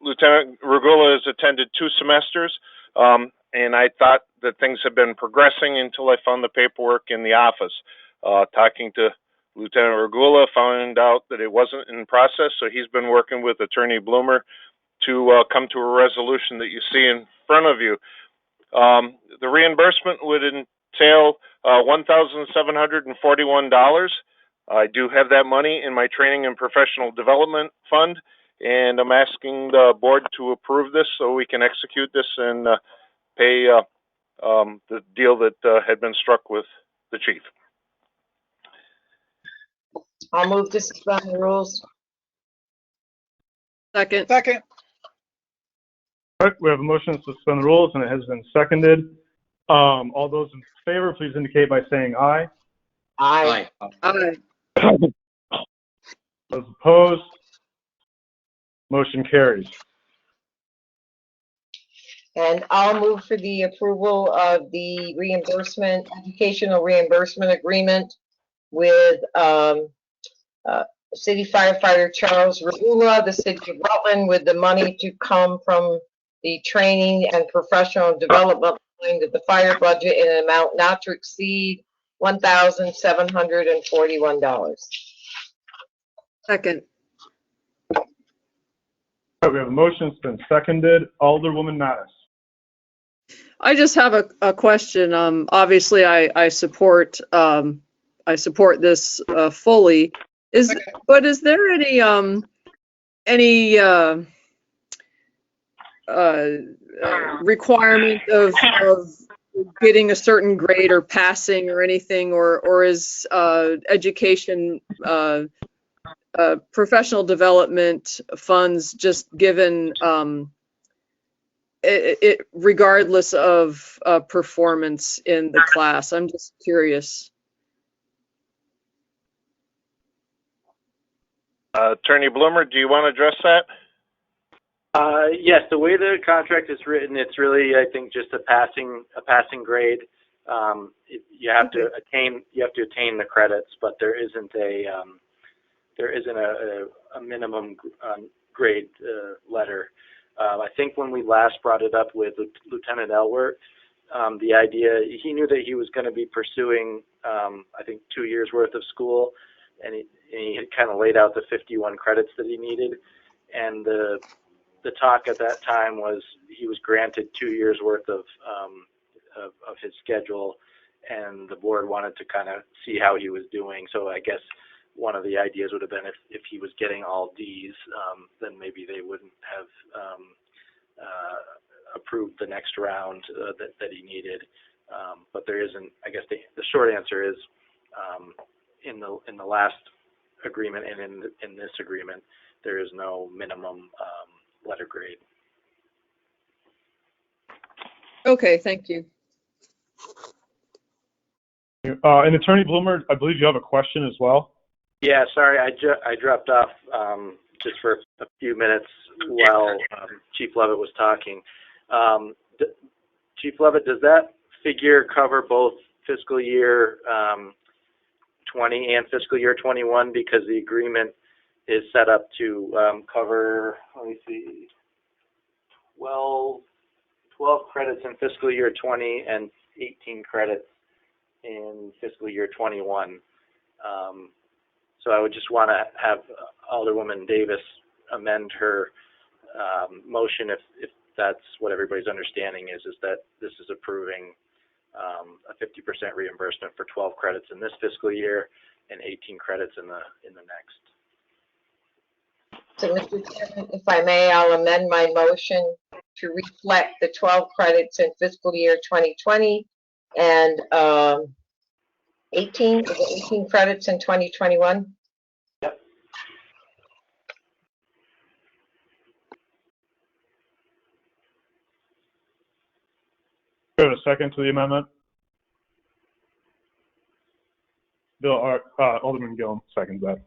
Lieutenant Regula has attended 2 semesters, and I thought that things had been progressing until I found the paperwork in the office. Talking to Lieutenant Regula, found out that it wasn't in process, so he's been working with Attorney Bloomer to come to a resolution that you see in front of you. The reimbursement would entail $1,741. I do have that money in my training and professional development fund, and I'm asking the board to approve this so we can execute this and pay the deal that had been struck with the chief. I'll move to suspend the rules. Second. All right, we have a motion to suspend the rules, and it has been seconded. All those in favor, please indicate by saying aye. Aye. Aye. Those opposed, motion carries. And I'll move for the approval of the reimbursement, educational reimbursement agreement with City Firefighter Charles Regula, the City of Rutland, with the money to come from the training and professional development line of the fire budget in an amount not to exceed $1,741. Second. All right, we have a motion. It's been seconded. Alderwoman Mattis. I just have a question. Obviously, I support this fully. But is there any requirement of getting a certain grade or passing or anything, or is education professional development funds just given regardless of performance in the class? I'm just curious. Attorney Bloomer, do you want to address that? Yes, the way the contract is written, it's really, I think, just a passing grade. You have to attain the credits, but there isn't a minimum grade letter. I think when we last brought it up with Lieutenant Elwert, the idea, he knew that he was going to be pursuing, I think, 2 years worth of school, and he had kind of laid out the 51 credits that he needed, and the talk at that time was he was granted 2 years worth of his schedule, and the board wanted to kind of see how he was doing. So I guess one of the ideas would have been if he was getting all D's, then maybe they wouldn't have approved the next round that he needed. But there isn't. I guess the short answer is in the last agreement and in this agreement, there is no minimum letter grade. Okay, thank you. And Attorney Bloomer, I believe you have a question as well. Yeah, sorry, I dropped off just for a few minutes while Chief Lovett was talking. Chief Lovett, does that figure cover both fiscal year 20 and fiscal year 21? Because the agreement is set up to cover, let me see, 12 credits in fiscal year 20 and 18 credits in fiscal year 21. So I would just want to have Alderwoman Davis amend her motion if that's what everybody's understanding is that this is approving a 50% reimbursement for 12 credits in this fiscal year and 18 credits in the next. So, Mr. Chairman, if I may, I'll amend my motion to reflect the 12 credits in fiscal year 2020 and 18 credits in 2021. Yep. Do you have a second to the amendment? Alderman Gillum seconds that.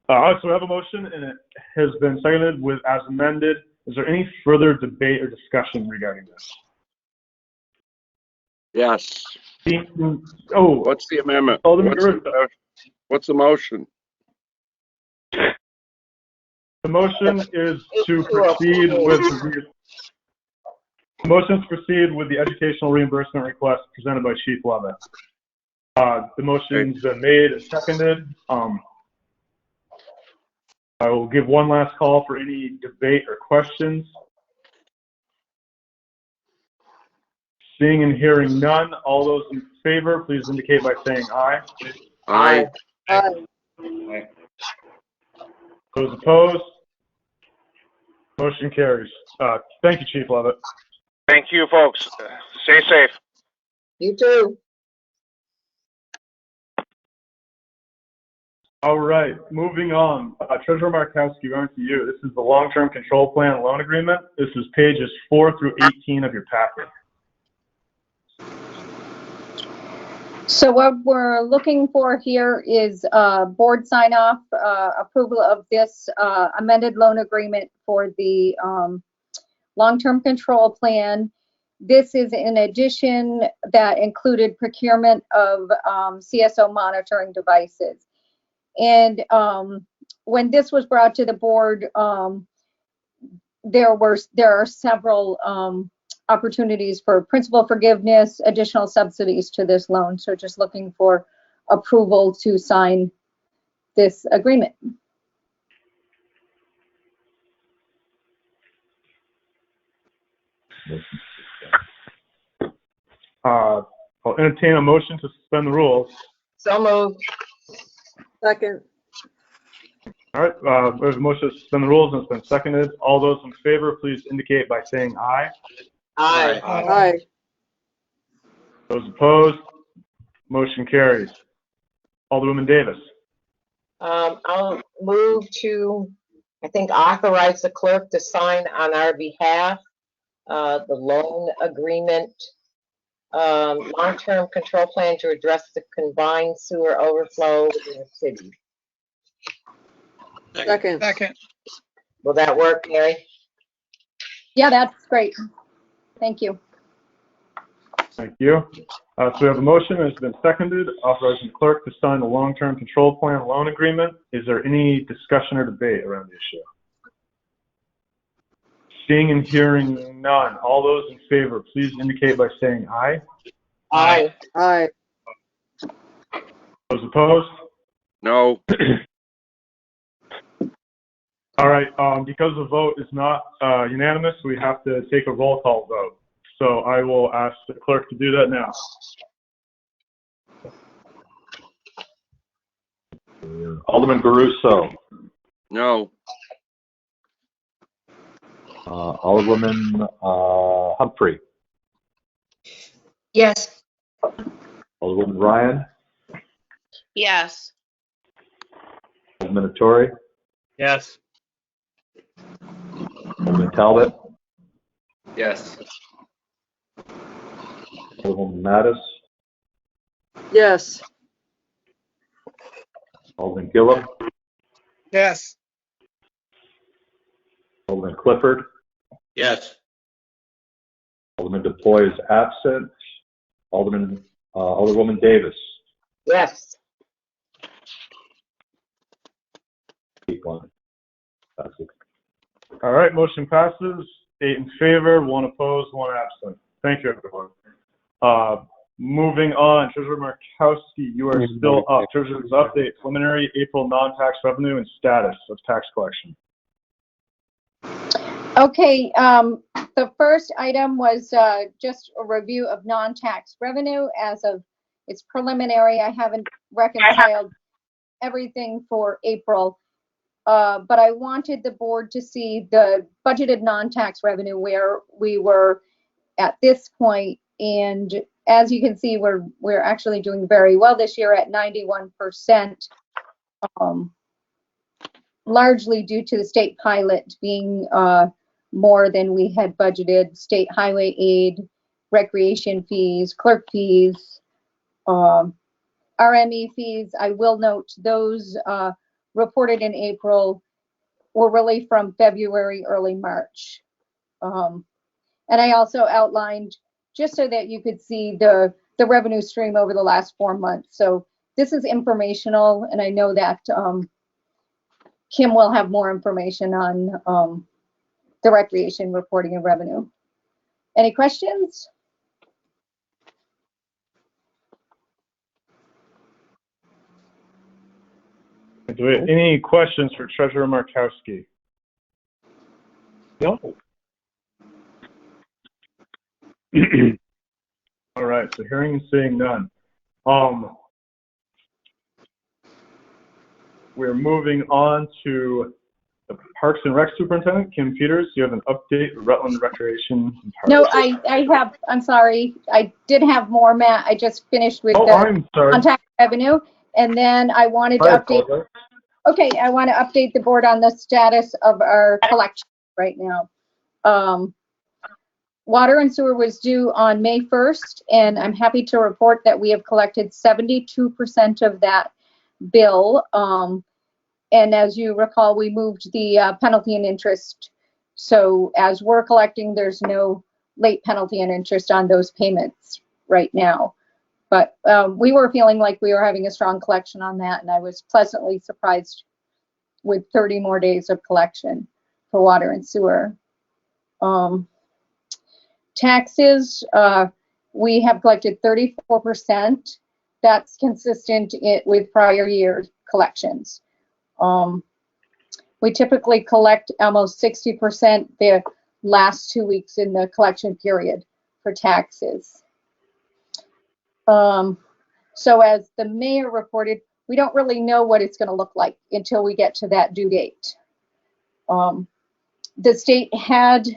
All right, so we have a motion, and it has been seconded with as amended. Is there any further debate or discussion regarding this? Yes. Oh, What's the amendment? Alderman What's the motion? The motion is to proceed with the educational reimbursement request presented by Chief Lovett. The motion's been made and seconded. I will give one last call for any debate or questions. Seeing and hearing none, all those in favor, please indicate by saying aye. Aye. Aye. Aye. Those opposed? Motion carries. Thank you, Chief Lovett. Thank you, folks. Stay safe. You too. All right, moving on. Treasurer Markowski, we're on to you. This is the long-term control plan loan agreement. This is pages 4 through 18 of your packet. So what we're looking for here is board sign-off, approval of this amended loan agreement for the long-term control plan. This is in addition that included procurement of CSO monitoring devices. And when this was brought to the board, there are several opportunities for principal forgiveness, additional subsidies to this loan. So just looking for approval to sign this agreement. I'll entertain a motion to suspend the rules. So moved. Second. All right, there's a motion to suspend the rules and it's been seconded. All those in favor, please indicate by saying aye. Aye. Aye. Those opposed, motion carries. Alderwoman Davis. I'll move to, I think, authorize the clerk to sign on our behalf, the loan agreement, long-term control plan to address the combined sewer overflow in the city. Second. Second. Will that work, Mary? Yeah, that's great. Thank you. Thank you. So we have a motion that has been seconded, authorizing the clerk to sign the long-term control plan loan agreement. Is there any discussion or debate around the issue? Seeing and hearing none. All those in favor, please indicate by saying aye. Aye. Aye. Those opposed? No. All right, because the vote is not unanimous, we have to take a roll call vote. So I will ask the clerk to do that now. Alderman Garuso. No. Alderwoman Humphrey. Yes. Alderwoman Ryan. Yes. Alderman Attore. Yes. Alderman Talbot. Yes. Alderwoman Mattis. Yes. Alderman Gillum. Yes. Alderman Clifford. Yes. Alderman DePoy is absent. Alderwoman Davis. Yes. Keep one. That's it. All right, motion passes. 8 in favor, 1 opposed, 1 absent. Thank you, everyone. Moving on, Treasurer Markowski, you are still up. Treasurer's update, preliminary April non-tax revenue and status of tax collection. Okay, the first item was just a review of non-tax revenue. As of it's preliminary, I haven't reconciled everything for April, but I wanted the board to see the budgeted non-tax revenue where we were at this point. And as you can see, we're actually doing very well this year at 91%, largely due to the state pilot being more than we had budgeted. State highway aid, recreation fees, clerk fees, RME fees. I will note those reported in April were really from February, early March. And I also outlined, just so that you could see the revenue stream over the last 4 months. So this is informational, and I know that Kim will have more information on the recreation reporting and revenue. Any questions? Do we have any questions for Treasurer Markowski? No. All right, so hearing and seeing none. We're moving on to the Parks and Rec Superintendent, Kim Peters. You have an update, Rutland Recreation and Parks. No, I have, I'm sorry. I did have more, Matt. I just finished with I'm sorry. contact revenue. And then I wanted to update. Okay, I want to update the board on the status of our collection right now. Water and sewer was due on May 1st, and I'm happy to report that we have collected 72% of that bill. And as you recall, we moved the penalty and interest. So as we're collecting, there's no late penalty and interest on those payments right now. But we were feeling like we were having a strong collection on that, and I was pleasantly surprised with 30 more days of collection for water and sewer. Taxes, we have collected 34%. That's consistent with prior year collections. We typically collect almost 60% the last 2 weeks in the collection period for taxes. So as the mayor reported, we don't really know what it's going to look like until we get to that due date. The state had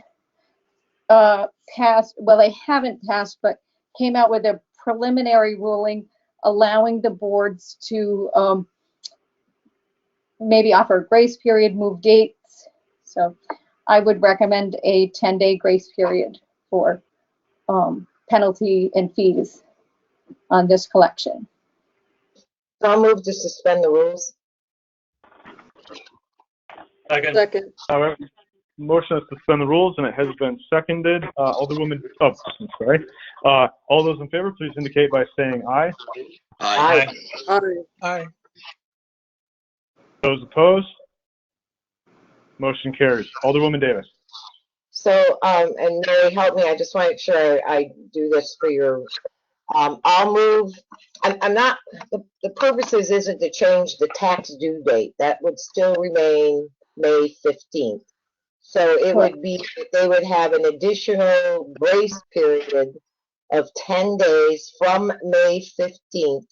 passed, well, they haven't passed, but came out with a preliminary ruling allowing the boards to maybe offer a grace period, move dates. So I would recommend a 10-day grace period for penalty and fees on this collection. So I'll move to suspend the rules. Second. Motion to suspend the rules, and it has been seconded. Alderwoman, I'm sorry. All those in favor, please indicate by saying aye. Aye. Aye. Those opposed? Motion carries. Alderwoman Davis. So, and Mary, help me, I just want to make sure I do this for your, I'll move, I'm not, the purposes isn't to change the tax due date. That would still remain May 15th. So it would be, they would have an additional grace period of 10 days from May 15th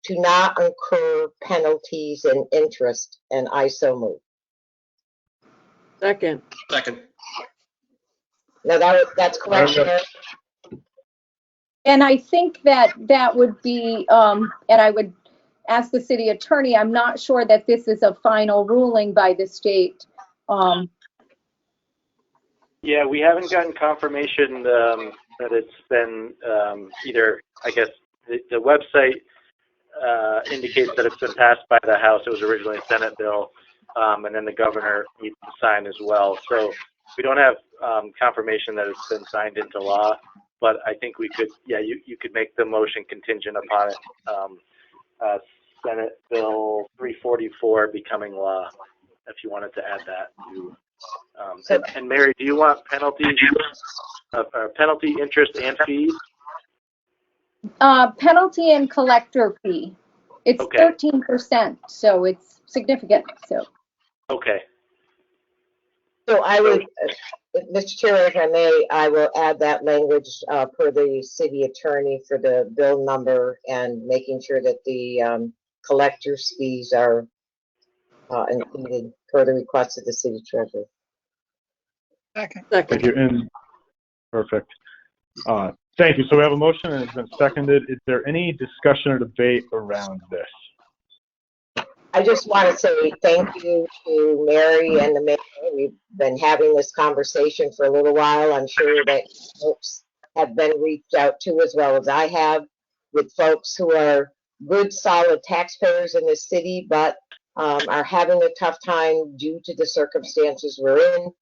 to not incur penalties and interest, and I so move. Second. Now that's correct, Mary? And I think that that would be, and I would ask the city attorney, I'm not sure that this is a final ruling by the state. Yeah, we haven't gotten confirmation that it's been either, I guess, the website indicates that it's been passed by the House. It was originally a Senate bill, and then the governor needs to sign as well. So we don't have confirmation that it's been signed into law, but I think we could, yeah, you could make the motion contingent upon it. Senate Bill 344 becoming law, if you wanted to add that to. And Mary, do you want penalty, interest, and fees? Penalty and collector fee. It's Okay. 13%, so it's significant. So. Okay. So I would, Mr. Chair, if I may, I will add that language per the city attorney for the bill number and making sure that the collector's fees are included per the request of the city treasurer. Second. Thank you. And perfect. Thank you. So we have a motion and it's been seconded. Is there any discussion or debate around this? I just want to say thank you to Mary and the mayor. We've been having this conversation for a little while. I'm sure that folks have been reached out to as well as I have, with folks who are good, solid taxpayers in this city, but are having a tough time due to the circumstances we're in.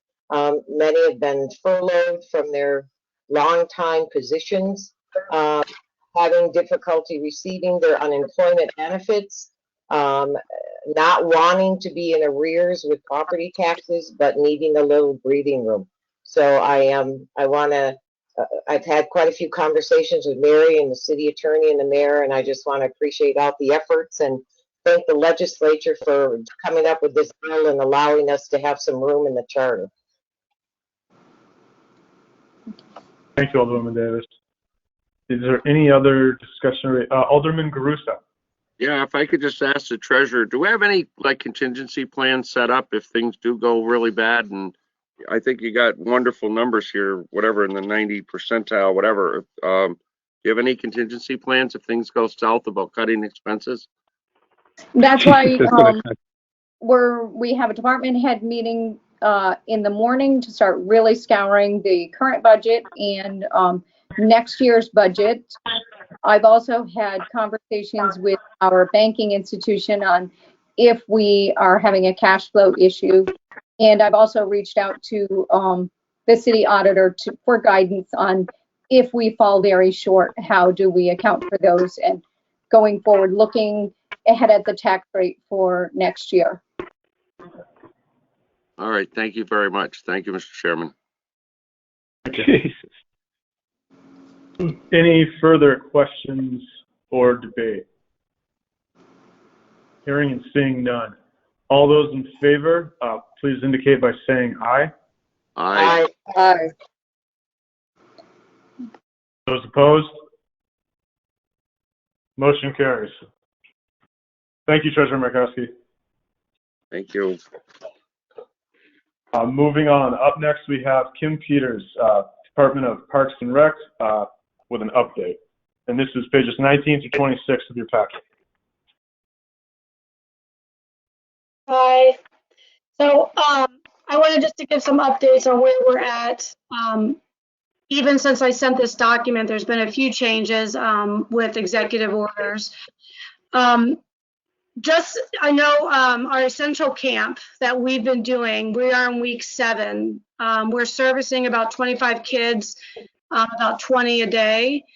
Many have been furloughed from their long-time positions, having difficulty receiving their unemployment benefits, not wanting to be in arrears with property taxes, but needing a little breathing room. So I've had quite a few conversations with Mary and the city attorney and the mayor, and I just want to appreciate all the efforts and thank the legislature for coming up with this bill and allowing us to have some room in the charter. Thank you, Alderwoman Davis. Is there any other discussion? Alderman Garusa. Yeah, if I could just ask the treasurer, do we have any like contingency plans set up if things do go really bad? And I think you got wonderful numbers here, whatever, in the 90 percentile, whatever. Do you have any contingency plans if things go south about cutting expenses? That's why we have a department head meeting in the morning to start really scouring the current budget and next year's budget. I've also had conversations with our banking institution on if we are having a cash flow issue. And I've also reached out to the city auditor for guidance on if we fall very short, how do we account for those, and going forward, looking ahead at the tax rate for next year. All right. Thank you very much. Thank you, Mr. Chairman. Jesus. Any further questions or debate? Hearing and seeing none. All those in favor, please indicate by saying aye. Aye. Aye. Those opposed? Motion carries. Thank you, Treasurer Markowski. Thank you. Moving on. Up next, we have Kim Peters, Department of Parks and Rec, with an update. And this is pages 19 to 26 of your packet. Hi. So I wanted just to give some updates on where we're at. Even since I sent this document, there's been a few changes with executive orders. I know our essential camp that we've been doing, we are in week 7. We're servicing about 25 kids, about 20 a day.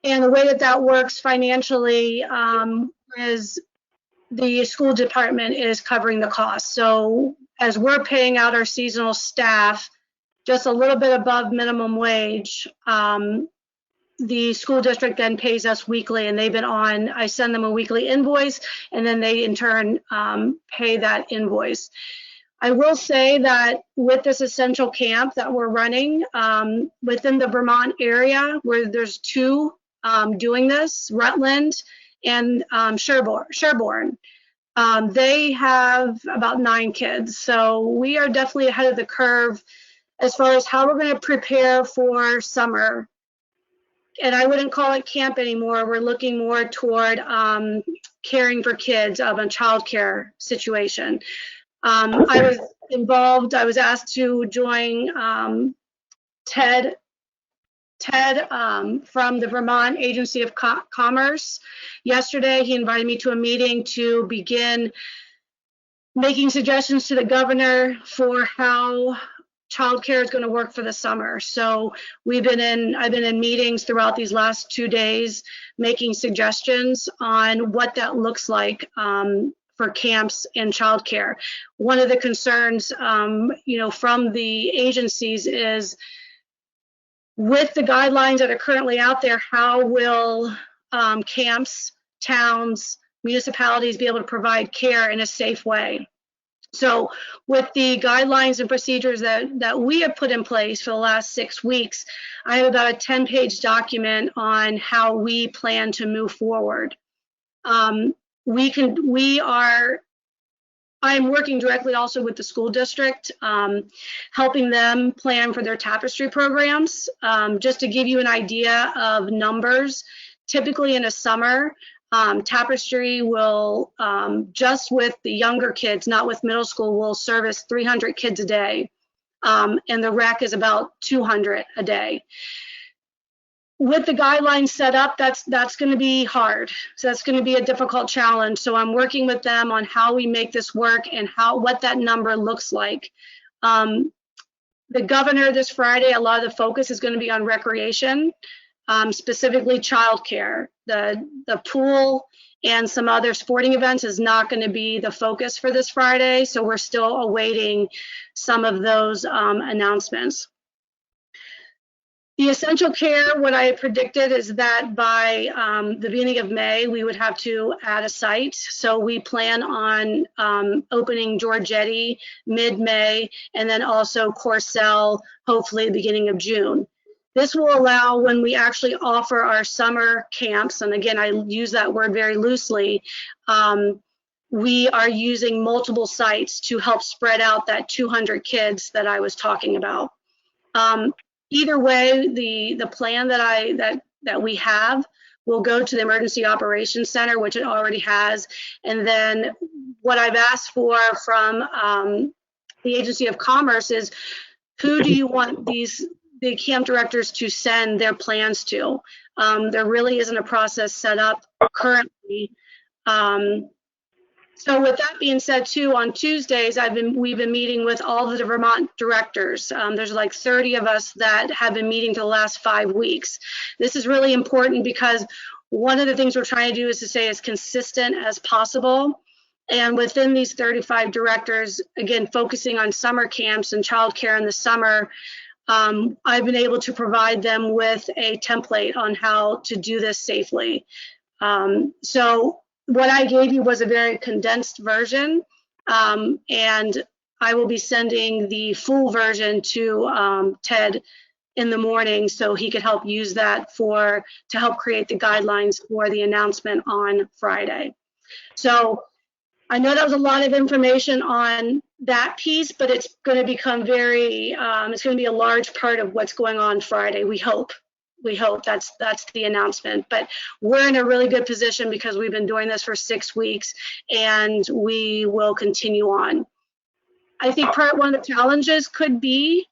And the way that that works financially is the school department is covering the cost. So as we're paying out our seasonal staff just a little bit above minimum wage, the school district then pays us weekly, and they've been on, I send them a weekly invoice, and then they in turn pay that invoice. I will say that with this essential camp that we're running within the Vermont area, where there's 2 doing this, Rutland and Sherborne. They have about 9 kids. So we are definitely ahead of the curve as far as how we're going to prepare for summer. And I wouldn't call it camp anymore. We're looking more toward caring for kids of a childcare situation. I was involved, I was asked to join Ted from the Vermont Agency of Commerce. Yesterday, he invited me to a meeting to begin making suggestions to the governor for how childcare is going to work for the summer. So I've been in meetings throughout these last 2 days, making suggestions on what that looks like for camps and childcare. One of the concerns, from the agencies is, with the guidelines that are currently out there, how will camps, towns, municipalities be able to provide care in a safe way? So with the guidelines and procedures that we have put in place for the last 6 weeks, I have about a 10-page document on how we plan to move forward. I'm working directly also with the school district, helping them plan for their tapestry programs. Just to give you an idea of numbers, typically in a summer, tapestry will, just with the younger kids, not with middle school, will service 300 kids a day. And the rec is about 200 a day. With the guidelines set up, that's going to be hard. So that's going to be a difficult challenge. So I'm working with them on how we make this work and what that number looks like. The governor this Friday, a lot of the focus is going to be on recreation, specifically childcare. The pool and some other sporting events is not going to be the focus for this Friday. So we're still awaiting some of those announcements. The essential care, what I had predicted is that by the beginning of May, we would have to add a site. So we plan on opening Georgetti mid-May, and then also Corcel, hopefully beginning of June. This will allow, when we actually offer our summer camps, and again, I use that word very loosely, we are using multiple sites to help spread out that 200 kids that I was talking about. Either way, the plan that we have will go to the Emergency Operations Center, which it already has. And then what I've asked for from the Agency of Commerce is, who do you want the camp directors to send their plans to? There really isn't a process set up currently. So with that being said, too, on Tuesdays, we've been meeting with all of the Vermont directors. There's like 30 of us that have been meeting for the last 5 weeks. This is really important because one of the things we're trying to do is to stay as consistent as possible. And within these 35 directors, again, focusing on summer camps and childcare in the summer, I've been able to provide them with a template on how to do this safely. So what I gave you was a very condensed version, and I will be sending the full version to Ted in the morning so he could help use that to help create the guidelines for the announcement on Friday. So I know that was a lot of information on that piece, but it's going to become it's going to be a large part of what's going on Friday, we hope. we hope that's the announcement. But we're in a really good position because we've been doing this for 6 weeks, and we will continue on. I think one of the challenges could be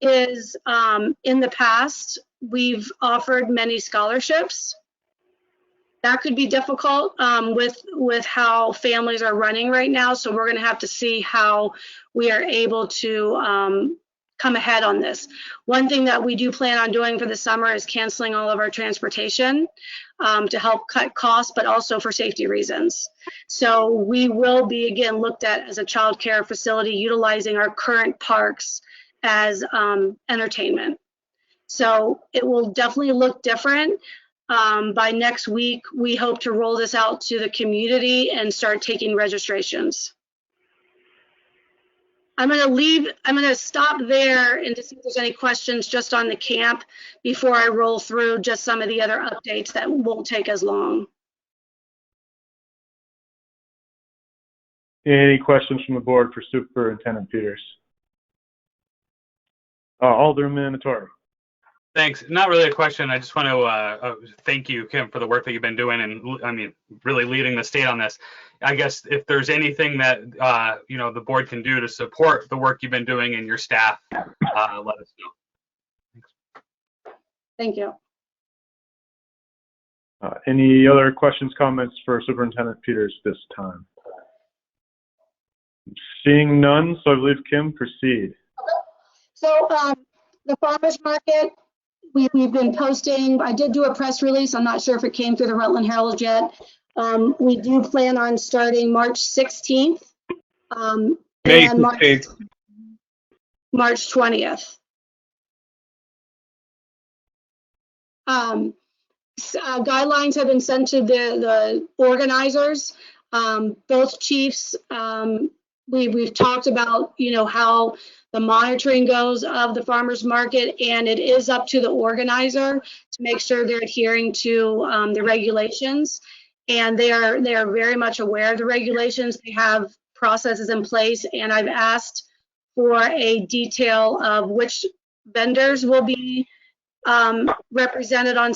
is in the past, we've offered many scholarships. That could be difficult with how families are running right now. So we're going to have to see how we are able to come ahead on this. One thing that we do plan on doing for the summer is canceling all of our transportation to help cut costs, but also for safety reasons. So we will be again looked at as a child care facility utilizing our current parks as entertainment. So it will definitely look different. By next week, we hope to roll this out to the community and start taking registrations. I'm going to stop there and to see if there's any questions just on the camp before I roll through just some of the other updates that won't take as long. Any questions from the board for Superintendent Peters? Alderman Ettore. Thanks. Not really a question. I just want to thank you, Kim, for the work that you've been doing, and I mean, really leading the state on this. I guess if there's anything that the board can do to support the work you've been doing and your staff, let us know. Thanks. Thank you. Any other questions, comments for Superintendent Peters this time? Seeing none, so I believe Kim, proceed. So the farmers market, we've been posting. I did do a press release. I'm not sure if it came through the Rutland Herald yet. We do plan on starting March 16th and March 20th. Guidelines have been sent to the organizers, both chiefs. We've talked about, how the monitoring goes of the farmers market, and it is up to the organizer to make sure they're adhering to the regulations. And they are very much aware of the regulations. They have processes in place, and I've asked for a detail of which vendors will be represented on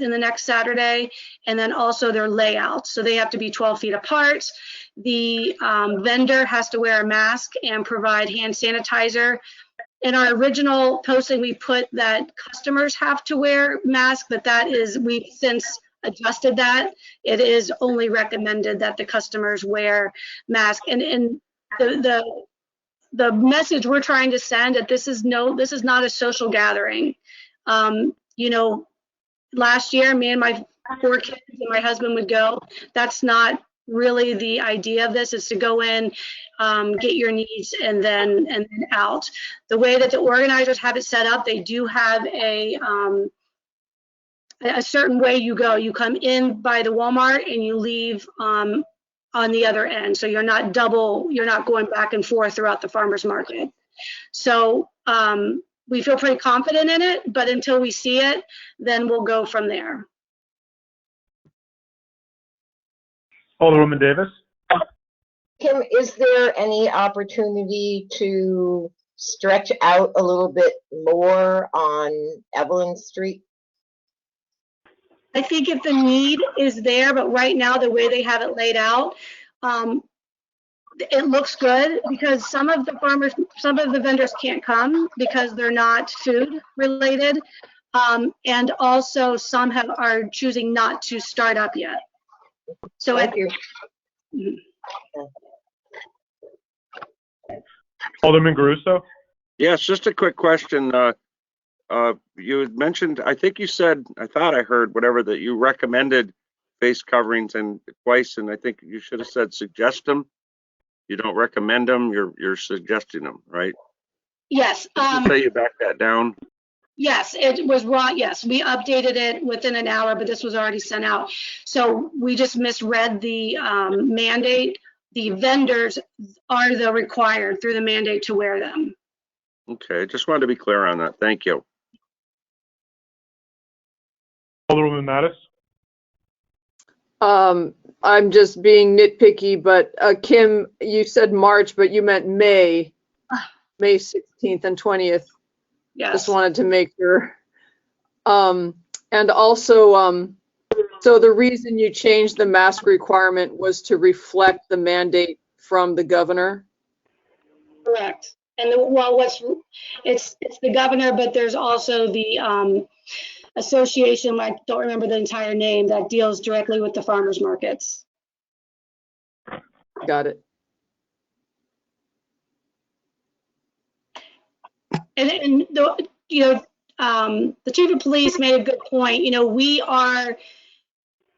in the next Saturday, and then also their layout. So they have to be 12 feet apart. The vendor has to wear a mask and provide hand sanitizer. In our original posting, we put that customers have to wear masks, but we've since adjusted that. It is only recommended that the customers wear masks. And the message we're trying to send that this is not a social gathering. Last year, me and my 4 kids and my husband would go. That's not really the idea of this, is to go in, get your needs, and then out. The way that the organizers have it set up, they do have a certain way you go. You come in by the Walmart and you leave on the other end. So you're not going back and forth throughout the farmers market. So we feel pretty confident in it, but until we see it, then we'll go from there. Alderwoman Davis. Kim, is there any opportunity to stretch out a little bit more on Evelyn Street? I think if the need is there, but right now, the way they have it laid out, it looks good because some of the vendors can't come because they're not food related. And also some are choosing not to start up yet. So Thank you. Alderman Garuso. Yes, just a quick question. You had mentioned, I thought I heard whatever, that you recommended face coverings and twice, and I think you should have said suggest them. You don't recommend them, you're suggesting them, right? Yes. Did you say you backed that down? Yes, it was wrong. Yes, we updated it within an hour, but this was already sent out. So we just misread the mandate. The vendors are the required through the mandate to wear them. Okay, just wanted to be clear on that. Thank you. Alderwoman Mattis. I'm just being nitpicky, but Kim, you said March, but you meant May 16th and 20th. Yes. Just wanted to make sure. And also, so the reason you changed the mask requirement was to reflect the mandate from the governor? Correct. And it's the governor, but there's also the association, I don't remember the entire name, that deals directly with the farmers markets. Got it. And the chief of police made a good point.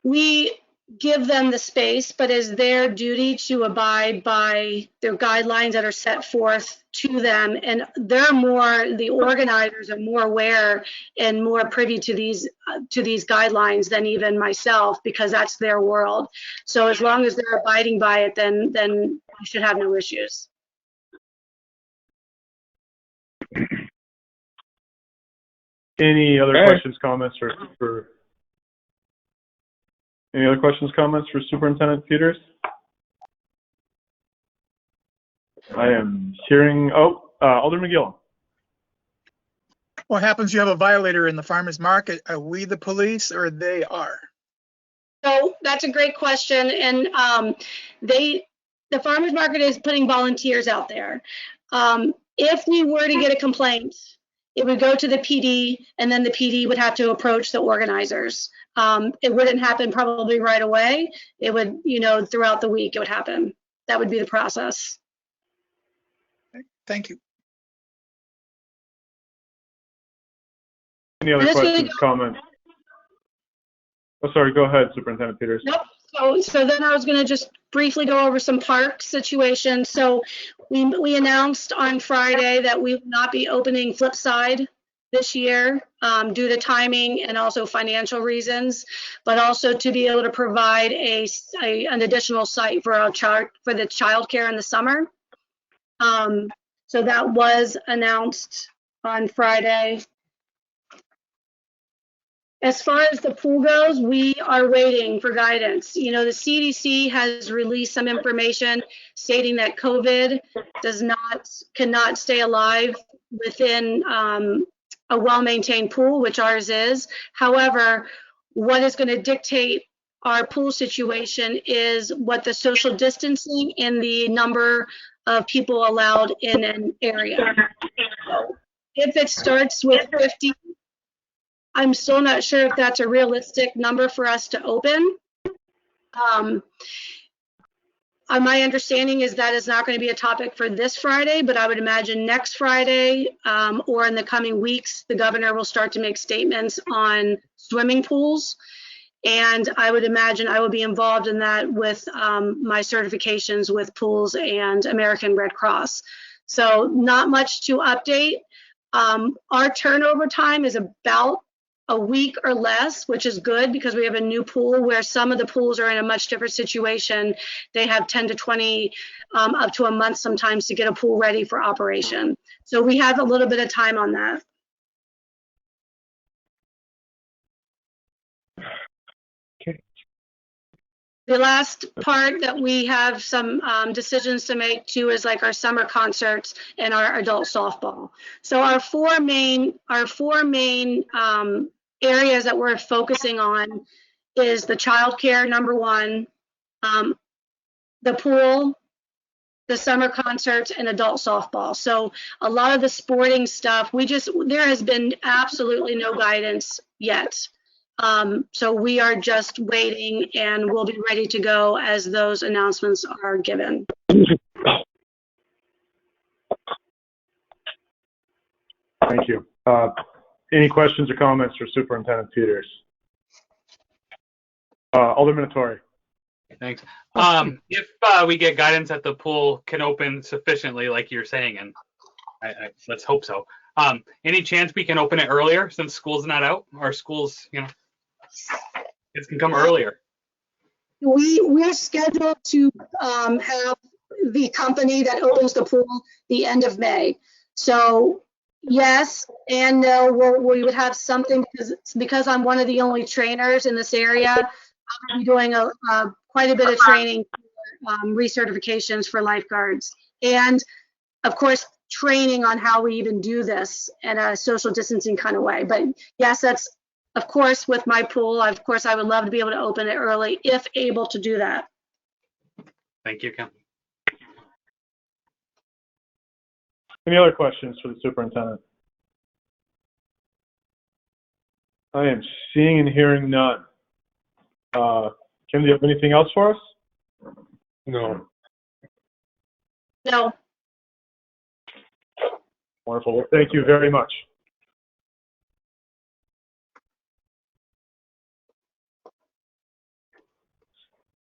We give them the space, but it's their duty to abide by their guidelines that are set forth to them. And the organizers are more aware and more privy to these guidelines than even myself, because that's their world. So as long as they're abiding by it, then we should have no issues. Any other questions, comments for any other questions, comments for Superintendent Peters? I am hearing, Alderman Gillum. What happens if you have a violator in the farmer's market? Are we the police or they are? So that's a great question. And the farmer's market is putting volunteers out there. If we were to get a complaint, it would go to the PD, and then the PD would have to approach the organizers. It wouldn't happen probably right away. It would, throughout the week it would happen. That would be the process. Thank you. Any other questions, comments? Oh, sorry, go ahead, Superintendent Peters. Nope. So then I was going to just briefly go over some park situations. So we announced on Friday that we will not be opening Flipside this year due to timing and also financial reasons, but also to be able to provide an additional site for the childcare in the summer. So that was announced on Friday. As far as the pool goes, we are waiting for guidance. The CDC has released some information stating that COVID cannot stay alive within a well-maintained pool, which ours is. However, what is going to dictate our pool situation is what the social distancing and the number of people allowed in an area. So if it starts with 50, I'm still not sure if that's a realistic number for us to open. My understanding is that is not going to be a topic for this Friday, but I would imagine next Friday or in the coming weeks, the governor will start to make statements on swimming pools. And I would imagine I will be involved in that with my certifications with pools and American Red Cross. So not much to update. Our turnover time is about a week or less, which is good because we have a new pool where some of the pools are in a much different situation. They have 10 to 20, up to a month sometimes to get a pool ready for operation. So we have a little bit of time on that. Okay. The last part that we have some decisions to make too is like our summer concerts and our adult softball. So our four main areas that we're focusing on is the childcare, number one, the pool, the summer concerts, and adult softball. So a lot of the sporting stuff, there has been absolutely no guidance yet. So we are just waiting and we'll be ready to go as those announcements are given. Thank you. Any questions or comments for Superintendent Peters? Alderman Attore. Thanks. If we get guidance that the pool can open sufficiently, like you're saying, and let's hope so, any chance we can open it earlier since school's not out? Or schools, kids can come earlier. We're scheduled to have the company that opens the pool the end of May. So yes and no, we would have something because I'm one of the only trainers in this area. I'll be doing quite a bit of training for recertifications for lifeguards. And of course, training on how we even do this in a social distancing kind of way. But yes, that's, of course, with my pool, of course, I would love to be able to open it early if able to do that. Thank you, Kim. Any other questions for the superintendent? I am seeing and hearing none. Kim, do you have anything else for us? No. No. Wonderful. Well, thank you very much.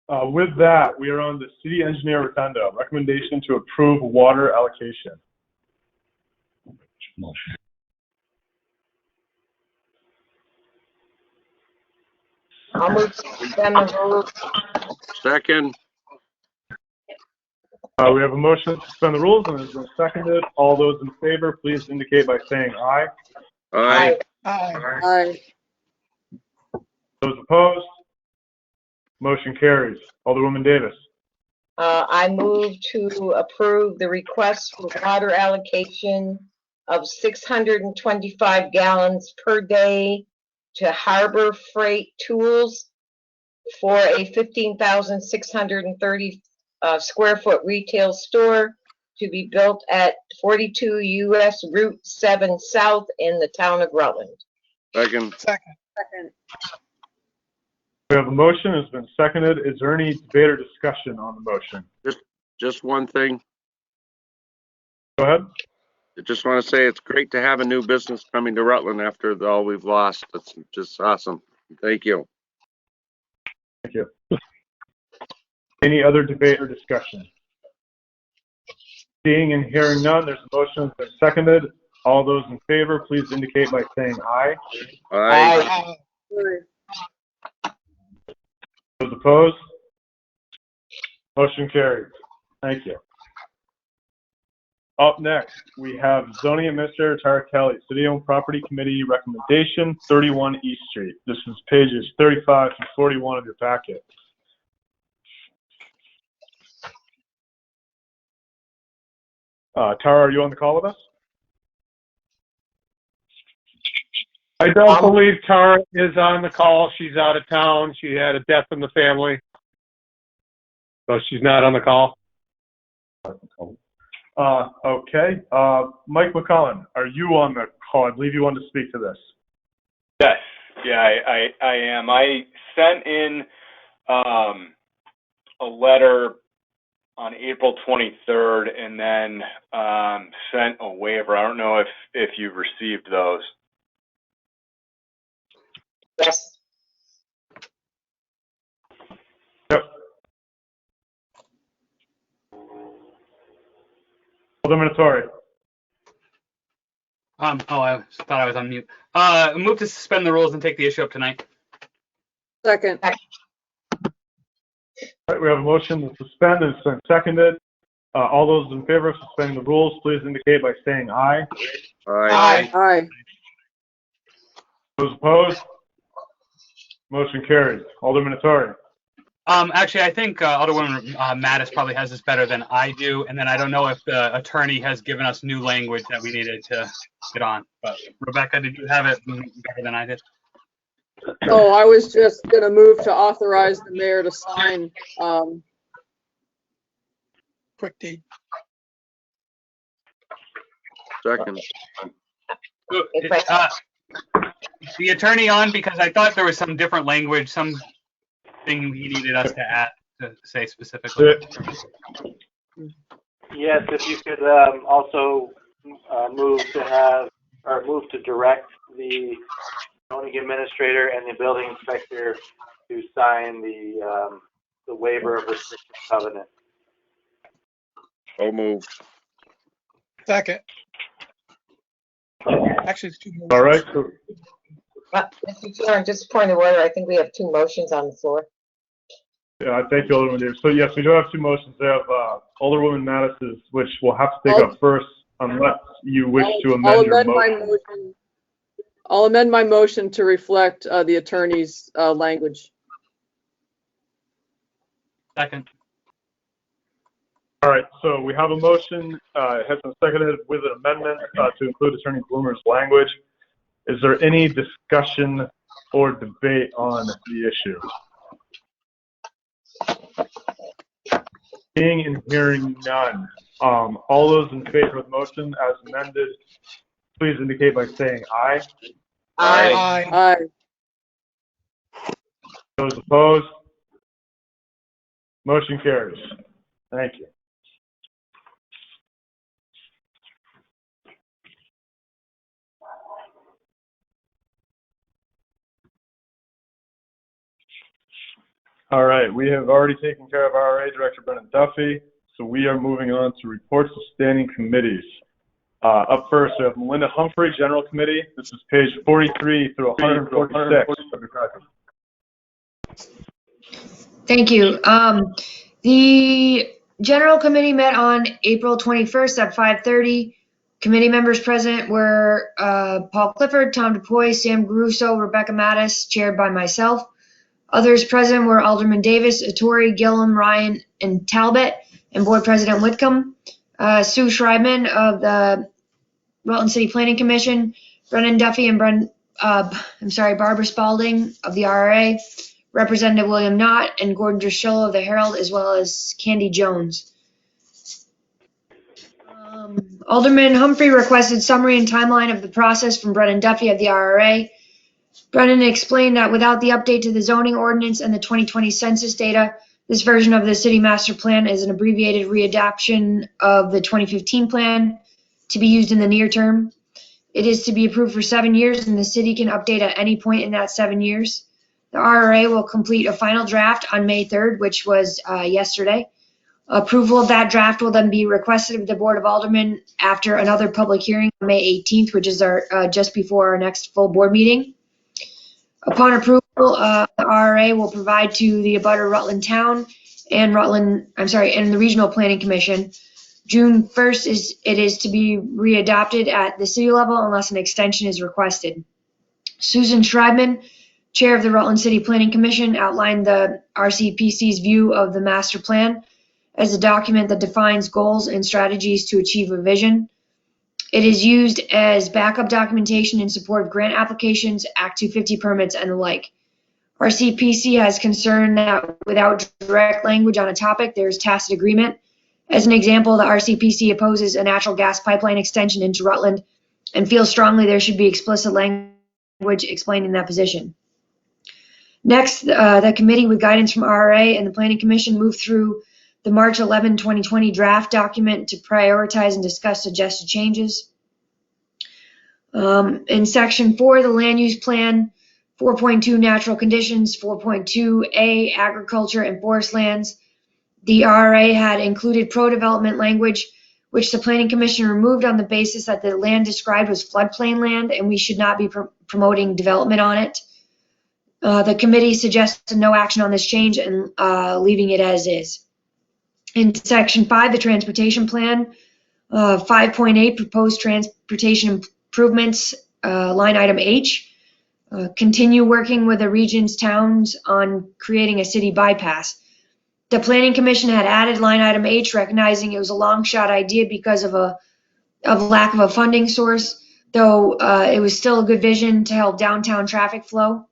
With that, we are on the city engineer Rotondo. Recommendation to approve water allocation. I'll move to suspend the rules. Second. We have a motion to suspend the rules and it has been seconded. All those in favor, please indicate by saying aye. Aye. Aye. Those opposed? Motion carries. Alderwoman Davis. I move to approve the request for water allocation of 625 gallons per day to Harbor Freight Tools for a 15,630 square foot retail store to be built at 42 US Route 7 South in the town of Rutland. Second. Second. We have a motion. It's been seconded. Is there any debate or discussion on the motion? Just one thing. Go ahead. I just want to say it's great to have a new business coming to Rutland after all we've lost. It's just awesome. Thank you. Thank you. Any other debate or discussion? Seeing and hearing none, there's a motion that's been seconded. All those in favor, please indicate by saying aye. Aye. Those opposed? Motion carries. Thank you. Up next, we have Zoning Administrator Tara Kelly, City-Owned Property Committee Recommendation, 31 East Street. This is pages 35 to 41 of your packet. Tara, are you on the call with us? I don't believe Tara is on the call. She's out of town. She had a death in the family. So she's not on the call. Okay. Mike McCullen, are you on the call? I believe you wanted to speak to this. Yes. Yeah, I am. I sent in a letter on April 23rd and then sent a waiver. I don't know if you've received those. Yes. Yep. Alderman Attari. I thought I was on mute. Move to suspend the rules and take the issue up tonight. Second. All right, we have a motion to suspend and it's been seconded. All those in favor of suspending the rules, please indicate by saying aye. Aye. Aye. Those opposed? Motion carries. Alderman Attari. Actually, I think Alderwoman Mattis probably has this better than I do, and then I don't know if the attorney has given us new language that we needed to get on. But Rebecca, did you have it better than I did? Oh, I was just gonna move to authorize the mayor to sign. Quick deed. Second. The attorney on, because I thought there was some different language, something he needed us to add to say specifically. Yes, if you could also move to direct the zoning administrator and the building inspector to sign the waiver of restriction covenant. So moved. Second. Actually, it's two more. All right. Mr. Chairman, just a point of order. I think we have two motions on the floor. Yeah, thank you, Alderman Davis. So yes, we do have two motions. We have Alderwoman Mattis's, which we'll have to take up first, unless you wish to amend your motion. I'll amend my motion to reflect the attorney's language. Second. All right, so we have a motion, it has been seconded with an amendment to include Attorney Bloomer's language. Is there any discussion or debate on the issue? Seeing and hearing none. All those in favor of the motion as amended, please indicate by saying aye. Aye. Aye. Those opposed? Motion carries. Thank you. All right, we have already taken care of RA Director Brennan Duffy, so we are moving on to reports of standing committees. Up first, we have Melinda Humphrey, General Committee. This is page 43 through 146 of your packet. Thank you. The General Committee met on April 21st at 5:30. Committee members present were Paul Clifford, Tom DePoy, Sam Grusso, Rebecca Mattis, chaired by myself. Others present were Alderman Davis, Ettore, Gillum, Ryan, and Talbot, and Board President Whitcomb. Sue Schreibman of the Rutland City Planning Commission, Brennan Duffy and Barbara Spalding of the RRA, Representative William Knott, and Gordon Drusilla of the Herald, as well as Candy Jones. Alderman Humphrey requested summary and timeline of the process from Brennan Duffy of the RRA. Brennan explained that without the update to the zoning ordinance and the 2020 census data, this version of the city master plan is an abbreviated readaptation of the 2015 plan to be used in the near term. It is to be approved for 7 years, and the city can update at any point in that 7 years. The RRA will complete a final draft on May 3rd, which was yesterday. Approval of that draft will then be requested of the Board of Aldermen after another public hearing on May 18th, which is just before our next full board meeting. Upon approval, the RRA will provide to the abutter Rutland Town and the Regional Planning Commission. June 1st it is to be readopted at the city level unless an extension is requested. Susan Schreibman, Chair of the Rutland City Planning Commission, outlined the RCPC's view of the master plan as a document that defines goals and strategies to achieve a vision. It is used as backup documentation in support of grant applications, Act 250 permits, and the like. RCPC has concern that without direct language on a topic, there is tacit agreement. As an example, the RCPC opposes a natural gas pipeline extension into Rutland and feels strongly there should be explicit language explaining that position. Next, the committee, with guidance from RRA and the Planning Commission, moved through the March 11, 2020 draft document to prioritize and discuss suggested changes. In Section 4, the Land Use Plan, 4.2 Natural Conditions, 4.2A Agriculture and Forest Lands, the RRA had included pro-development language, which the Planning Commission removed on the basis that the land described was floodplain land and we should not be promoting development on it. The committee suggested no action on this change and leaving it as is. In Section 5, the Transportation Plan, 5.8 Proposed Transportation Improvements, line item H, continue working with the region's towns on creating a city bypass. The Planning Commission had added line item H, recognizing it was a long shot idea because of lack of a funding source, though it was still a good vision to help downtown traffic flow.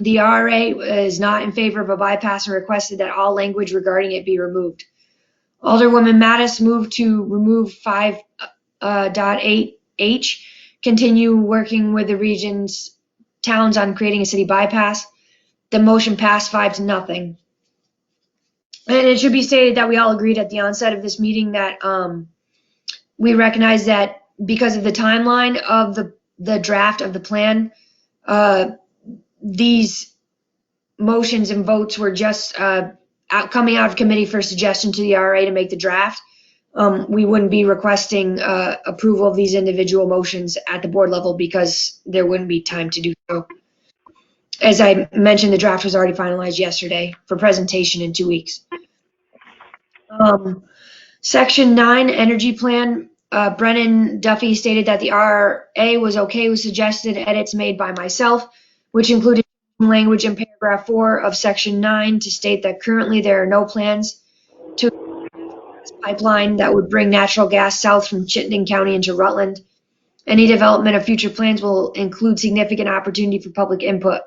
The RRA is not in favor of a bypass and requested that all language regarding it be removed. Alderwoman Mattis moved to remove 5.8H, continue working with the region's towns on creating a city bypass. The motion passed 5-0. And it should be stated that we all agreed at the onset of this meeting that we recognize that because of the timeline of the draft of the plan, these motions and votes were just coming out of committee for suggestion to the RA to make the draft. We wouldn't be requesting approval of these individual motions at the board level because there wouldn't be time to do so. As I mentioned, the draft was already finalized yesterday for presentation in 2 weeks. Section 9, Energy Plan, Brennan Duffy stated that the RA was okay with suggested edits made by myself, which included language in paragraph 4 of Section 9 to state that currently there are no plans to pipeline that would bring natural gas south from Chittenden County into Rutland. Any development of future plans will include significant opportunity for public input.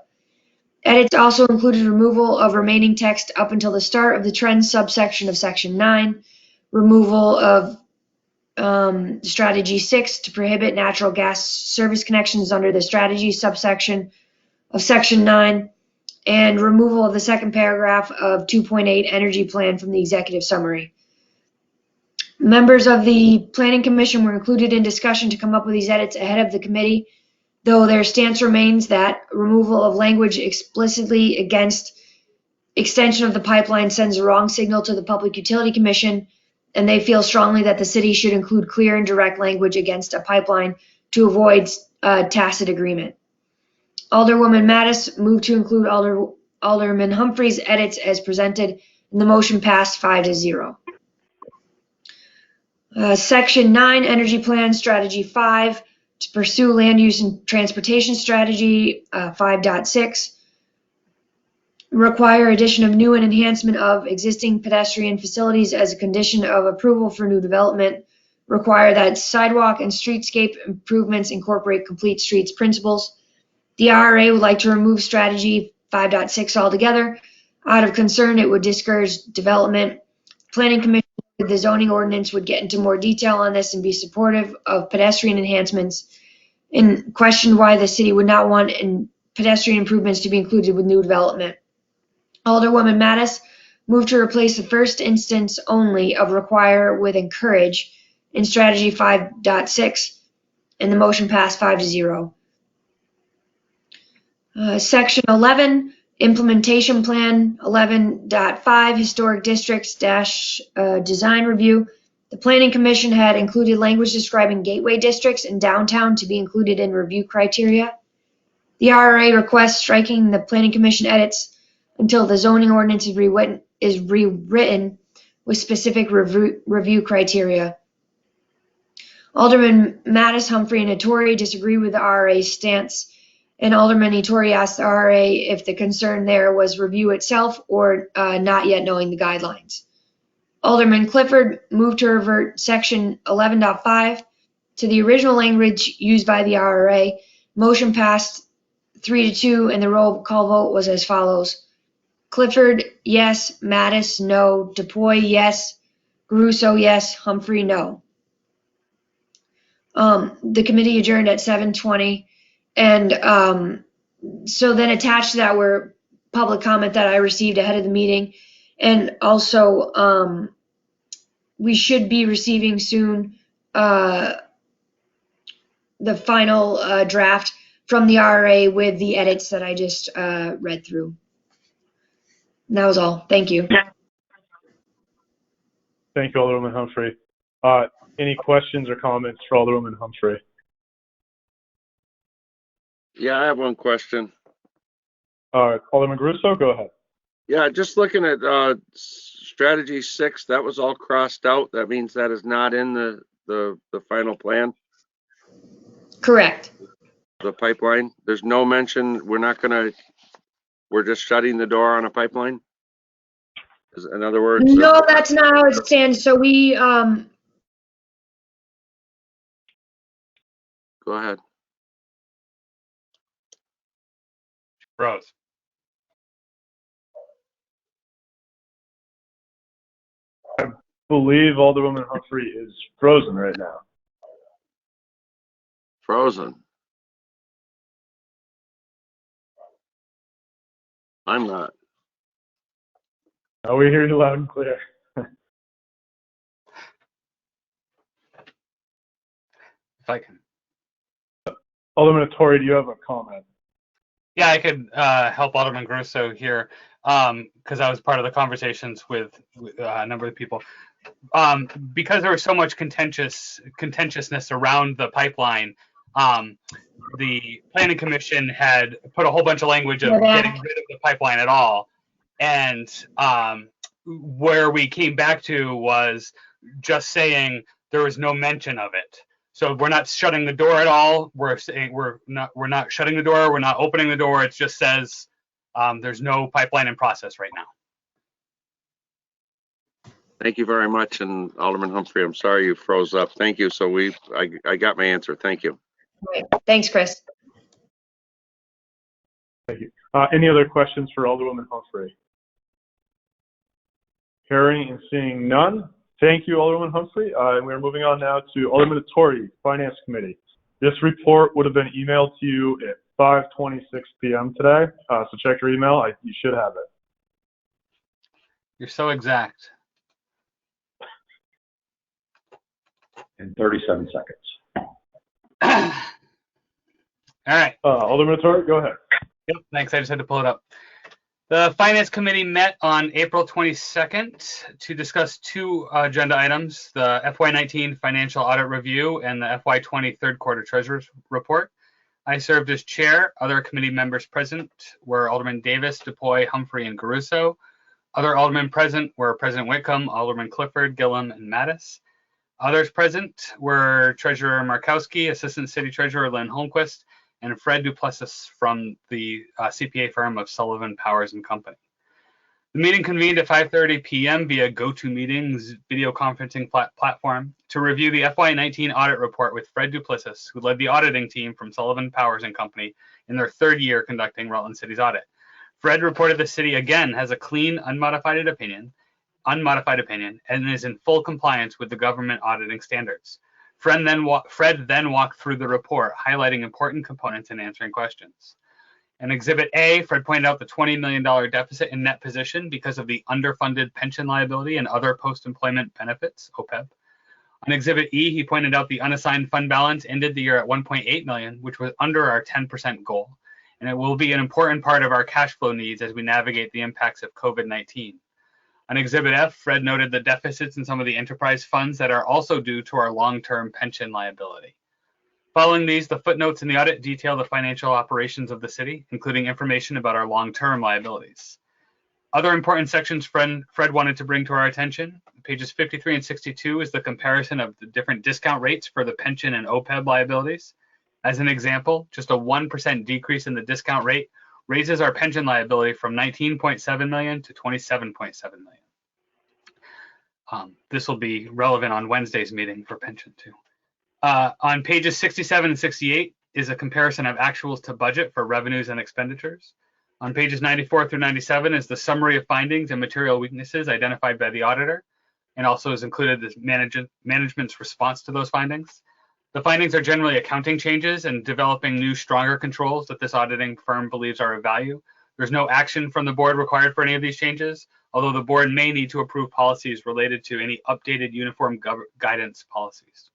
Edits also included removal of remaining text up until the start of the trends subsection of section 9, removal of strategy 6 to prohibit natural gas service connections under the strategy subsection of section 9, and removal of the second paragraph of 2.8 energy plan from the executive summary. Members of the Planning Commission were included in discussion to come up with these edits ahead of the committee, though their stance remains that removal of language explicitly against extension of the pipeline sends a wrong signal to the Public Utility Commission, and they feel strongly that the city should include clear and direct language against a pipeline to avoid tacit agreement. Alderwoman Mattis moved to include Alderman Humphrey's edits as presented, and the motion passed 5-0. Section 9, Energy Plan Strategy 5, to pursue land use and transportation strategy 5.6, require addition of new and enhancement of existing pedestrian facilities as a condition of approval for new development, require that sidewalk and streetscape improvements incorporate complete streets principles. The RRA would like to remove strategy 5.6 altogether. Out of concern, it would discourage development. Planning Commission, the zoning ordinance would get into more detail on this and be supportive of pedestrian enhancements, and questioned why the city would not want pedestrian improvements to be included with new development. Alderwoman Mattis moved to replace the first instance only of require with encourage in strategy 5.6, and the motion passed 5-0. Section 11, Implementation Plan 11.5, Historic Districts Design Review. The Planning Commission had included language describing gateway districts and downtown to be included in review criteria. The RRA requests striking the Planning Commission edits until the zoning ordinance is rewritten with specific review criteria. Alderman Mattis, Humphrey, and Hattori disagree with the RRA's stance, and Alderman Hattori asked the RRA if the concern there was review itself or not yet knowing the guidelines. Alderman Clifford moved to revert section 11.5 to the original language used by the RRA. Motion passed 3-2, and the roll call vote was as follows. Clifford, yes. Mattis, no. DePoy, yes. Garuso, yes. Humphrey, no. The committee adjourned at 7:20, and so then attached to that were public comment that I received ahead of the meeting, and also we should be receiving soon the final draft from the RRA with the edits that I just read through. And that was all. Thank you. Thank you, Alderwoman Humphrey. Any questions or comments for Alderwoman Humphrey? Yeah, I have one question. Alderman Garuso, go ahead. Yeah, just looking at strategy 6, that was all crossed out. That means that is not in the final plan. Correct. The pipeline. There's no mention. We're just shutting the door on a pipeline. In other words. No, that's not how it stands. So we Go ahead. Rose. I believe Alderwoman Humphrey is frozen right now. Frozen. I'm not. No, we hear you loud and clear. If I can. Alderman Hattori, do you have a comment? Yeah, I could help Alderman Grosso here because I was part of the conversations with a number of people. Because there was so much contentiousness around the pipeline, the Planning Commission had put a whole bunch of language of getting rid of the pipeline at all. And where we came back to was just saying there was no mention of it. So we're not shutting the door at all. We're saying we're not shutting the door. We're not opening the door. It just says there's no pipeline in process right now. Thank you very much. And Alderman Humphrey, I'm sorry you froze up. Thank you. So I got my answer. Thank you. Right. Thanks, Chris. Thank you. Any other questions for Alderwoman Humphrey? Hearing and seeing none. Thank you, Alderwoman Humphrey. We're moving on now to Alderman Tory, Finance Committee. This report would have been emailed to you at 5:26 p.m. today, so check your email. You should have it. You're so exact. In 37 seconds. All right. Alderman Tory, go ahead. Yep, thanks. I just had to pull it up. The Finance Committee met on April 22nd to discuss two agenda items, the FY19 Financial Audit Review and the FY20 Third Quarter Treasurer's Report. I served as chair. Other committee members present were Alderman Davis, DePoy, Humphrey, and Garuso. Other aldermen present were President Whitcomb, Alderman Clifford, Gillum, and Mattis. Others present were Treasurer Markowski, Assistant City Treasurer Lynn Holmquist, and Fred Duplessis from the CPA firm of Sullivan, Powers and Company. The meeting convened at 5:30 p.m. via GoToMeetings video conferencing platform to review the FY19 audit report with Fred Duplessis, who led the auditing team from Sullivan, Powers and Company in their third year conducting Rutland City's audit. Fred reported the city again has a clean, unmodified opinion, and is in full compliance with the government auditing standards. Fred then walked through the report, highlighting important components and answering questions. In Exhibit A, Fred pointed out the $20 million deficit in net position because of the underfunded pension liability and other post-employment benefits, OPEB. On Exhibit E, he pointed out the unassigned fund balance ended the year at $1.8 million, which was under our 10% goal, and it will be an important part of our cash flow needs as we navigate the impacts of COVID-19. On Exhibit F, Fred noted the deficits in some of the enterprise funds that are also due to our long-term pension liability. Following these, the footnotes in the audit detail the financial operations of the city, including information about our long-term liabilities. Other important sections Fred wanted to bring to our attention, pages 53 and 62, is the comparison of the different discount rates for the pension and OPEB liabilities. As an example, just a 1% decrease in the discount rate raises our pension liability from $19.7 million to $27.7 million. This will be relevant on Wednesday's meeting for pension too. On pages 67 and 68 is a comparison of actuals to budget for revenues and expenditures. On pages 94 through 97 is the summary of findings and material weaknesses identified by the auditor, and also is included the management's response to those findings. The findings are generally accounting changes and developing new, stronger controls that this auditing firm believes are of value. There's no action from the board required for any of these changes, although the board may need to approve policies related to any updated uniform guidance policies.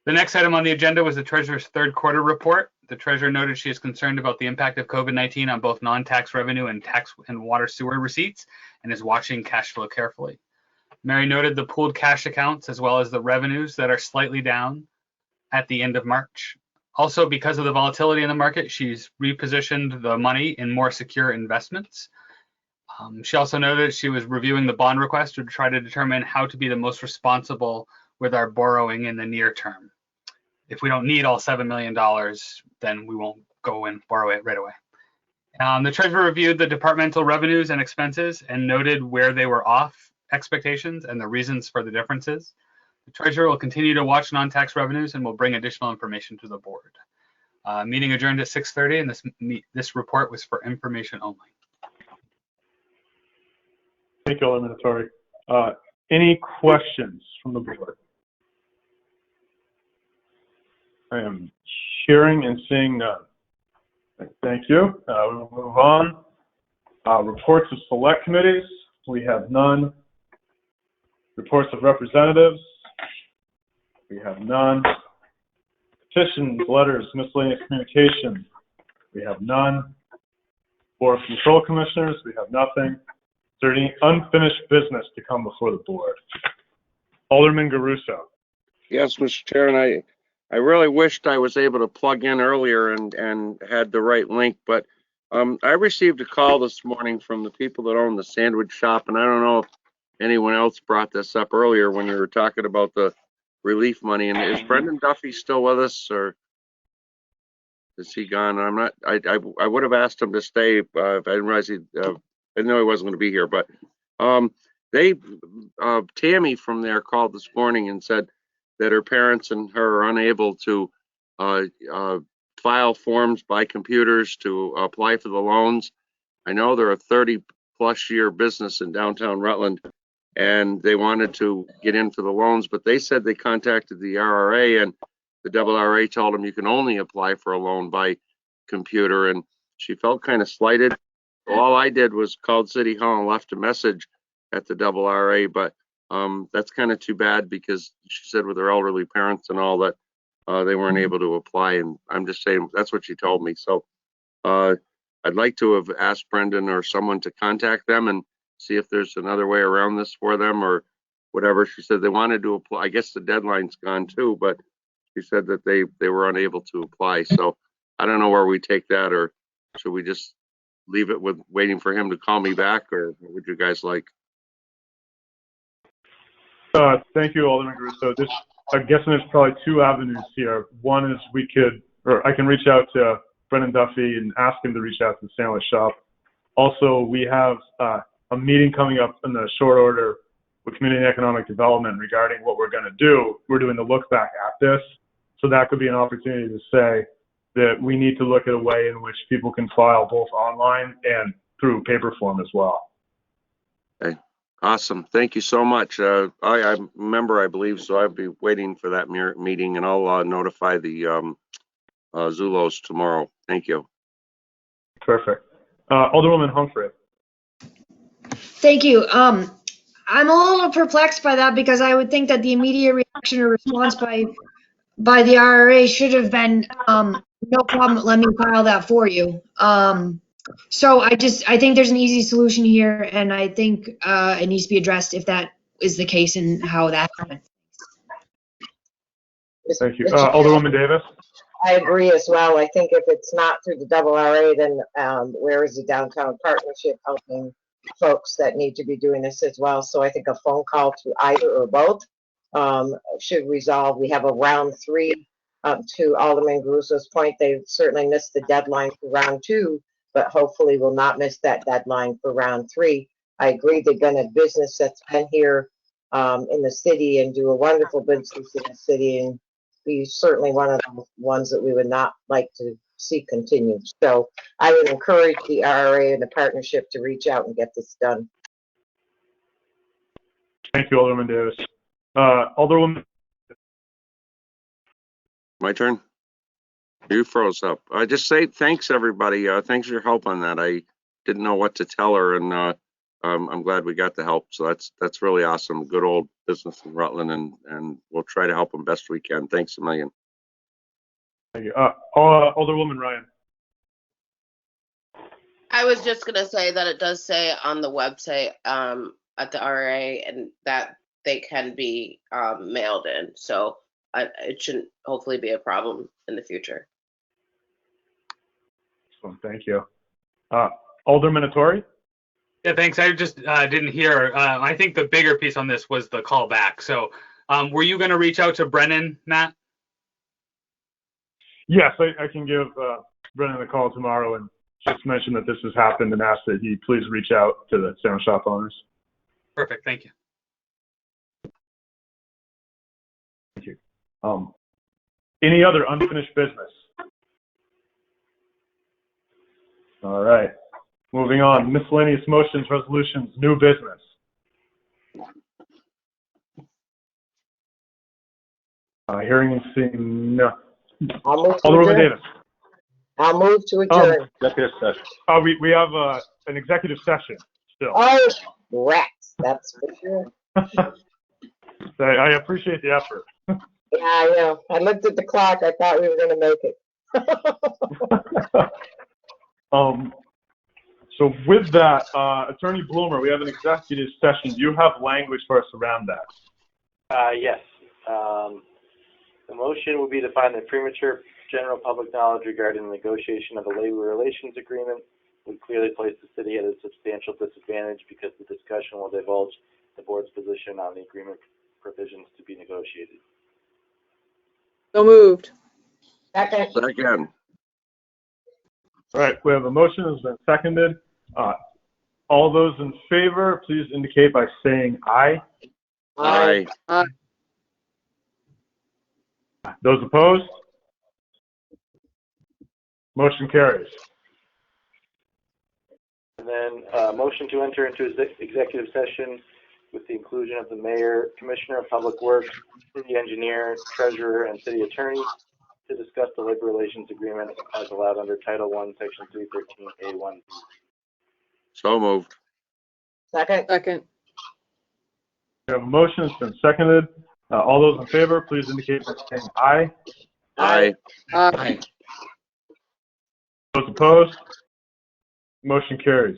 The next item on the agenda was the Treasurer's third quarter report. The Treasurer noted she is concerned about the impact of COVID-19 on both non-tax revenue and tax and water sewer receipts and is watching cash flow carefully. Mary noted the pooled cash accounts as well as the revenues that are slightly down at the end of March. Also, because of the volatility in the market, she's repositioned the money in more secure investments. She also noted she was reviewing the bond request to try to determine how to be the most responsible with our borrowing in the near term. If we don't need all $7 million, then we won't go and borrow it right away. The Treasurer reviewed the departmental revenues and expenses and noted where they were off expectations and the reasons for the differences. The Treasurer will continue to watch non-tax revenues and will bring additional information to the board. Meeting adjourned at 6:30, and this report was for information only. Thank you, Alderman Tory. Any questions from the board? I am hearing and seeing none. Thank you. We will move on. Reports of select committees. We have none. Reports of representatives. We have none. Petitions, letters, miscellaneous communication. We have none. Board of Control Commissioners. We have nothing. Is there any unfinished business to come before the board? Alderman Garuso. Yes, Mr. Chair, and I really wished I was able to plug in earlier and had the right link, but I received a call this morning from the people that own the sandwich shop, and I don't know if anyone else brought this up earlier when we were talking about the relief money. And is Brendan Duffy still with us, or is he gone? I'm not. I would have asked him to stay if I didn't realize I didn't know he wasn't going to be here, but Tammy from there called this morning and said that her parents and her are unable to file forms by computers to apply for the loans. I know they're a 30-plus year business in downtown Rutland, and they wanted to get in for the loans, but they said they contacted the RRA, and the RRA told them you can only apply for a loan by computer, and she felt kind of slighted. So all I did was called City Hall and left a message at the RRA, but that's kind of too bad because she said with her elderly parents and all that they weren't able to apply, and I'm just saying that's what she told me. So I'd like to have asked Brendan or someone to contact them and see if there's another way around this for them or whatever. She said they wanted to apply. I guess the deadline's gone too, but she said that they were unable to apply. So I don't know where we take that, or should we just leave it with waiting for him to call me back, or what would you guys like? Thank you, Alderman Garuso. I'm guessing there's probably two avenues here. One is I can reach out to Brendan Duffy and ask him to reach out to the St. Louis shop. Also, we have a meeting coming up in the short order with Community and Economic Development regarding what we're going to do. We're doing the look back at this. So that could be an opportunity to say that we need to look at a way in which people can file both online and through paper form as well. Okay. Awesome. Thank you so much. I'm a member, I believe, so I'll be waiting for that meeting, and I'll notify the Zulos tomorrow. Thank you. Perfect. Alderwoman Humphrey. Thank you. I'm a little perplexed by that because I would think that the immediate reaction or response by the RRA should have been, no problem, let me file that for you. So I think there's an easy solution here, and I think it needs to be addressed if that is the case and how that happened. Thank you. Alderwoman Davis. I agree as well. I think if it's not through the RRA, then where is the downtown partnership helping folks that need to be doing this as well? So I think a phone call to either or both should resolve. We have a round 3. To Alderman Garuso's point, they certainly missed the deadline for round 2, but hopefully will not miss that deadline for round 3. I agree they've been a business that's been here in the city and do a wonderful business in the city, and he's certainly one of the ones that we would not like to see continued. So I would encourage the RRA and the partnership to reach out and get this done. Thank you, Alderman Davis. Alderwoman. My turn. You froze up. I just say thanks, everybody. Thanks for your help on that. I didn't know what to tell her, and I'm glad we got the help. So that's really awesome. Good old business in Rutland, and we'll try to help them best we can. Thanks a million. Thank you. Alderwoman Ryan. I was just going to say that it does say on the website at the RA and that they can be mailed in. So it shouldn't hopefully be a problem in the future. Excellent. Thank you. Alderman Attore? Yeah, thanks. I just didn't hear. I think the bigger piece on this was the call back. So were you going to reach out to Brennan, Matt? Yes, I can give Brennan a call tomorrow and just mention that this has happened and ask that he please reach out to the sound shop owners. Perfect. Thank you. Thank you. Any other unfinished business? All right. Moving on. Miscellaneous motions, resolutions, new business. Hearing and seeing none. Alderwoman Davis. I'll move to adjourn. Executive session. We have an executive session still. Oh, rats. That's for sure. I appreciate the effort. Yeah, I know. I looked at the clock. I thought we were going to make it. So with that, Attorney Bloomer, we have an executive session. Do you have language for us around that? Yes. The motion would be to find that premature general public knowledge regarding the negotiation of a labor relations agreement would clearly place the city at a substantial disadvantage because the discussion will divulge the board's position on the agreement provisions to be negotiated. So moved. Second. Second. All right, we have a motion that's been seconded. All those in favor, please indicate by saying aye. Aye. Aye. Those opposed? Motion carries. And then, motion to enter into executive session with the inclusion of the mayor, commissioner of public works, city engineer, treasurer, and city attorney to discuss the labor relations agreement as allowed under Title I, Section 313A1. So moved. Second. Second. We have a motion, it's been seconded. All those in favor, please indicate by saying aye. Aye. Aye. Those opposed? Motion carries.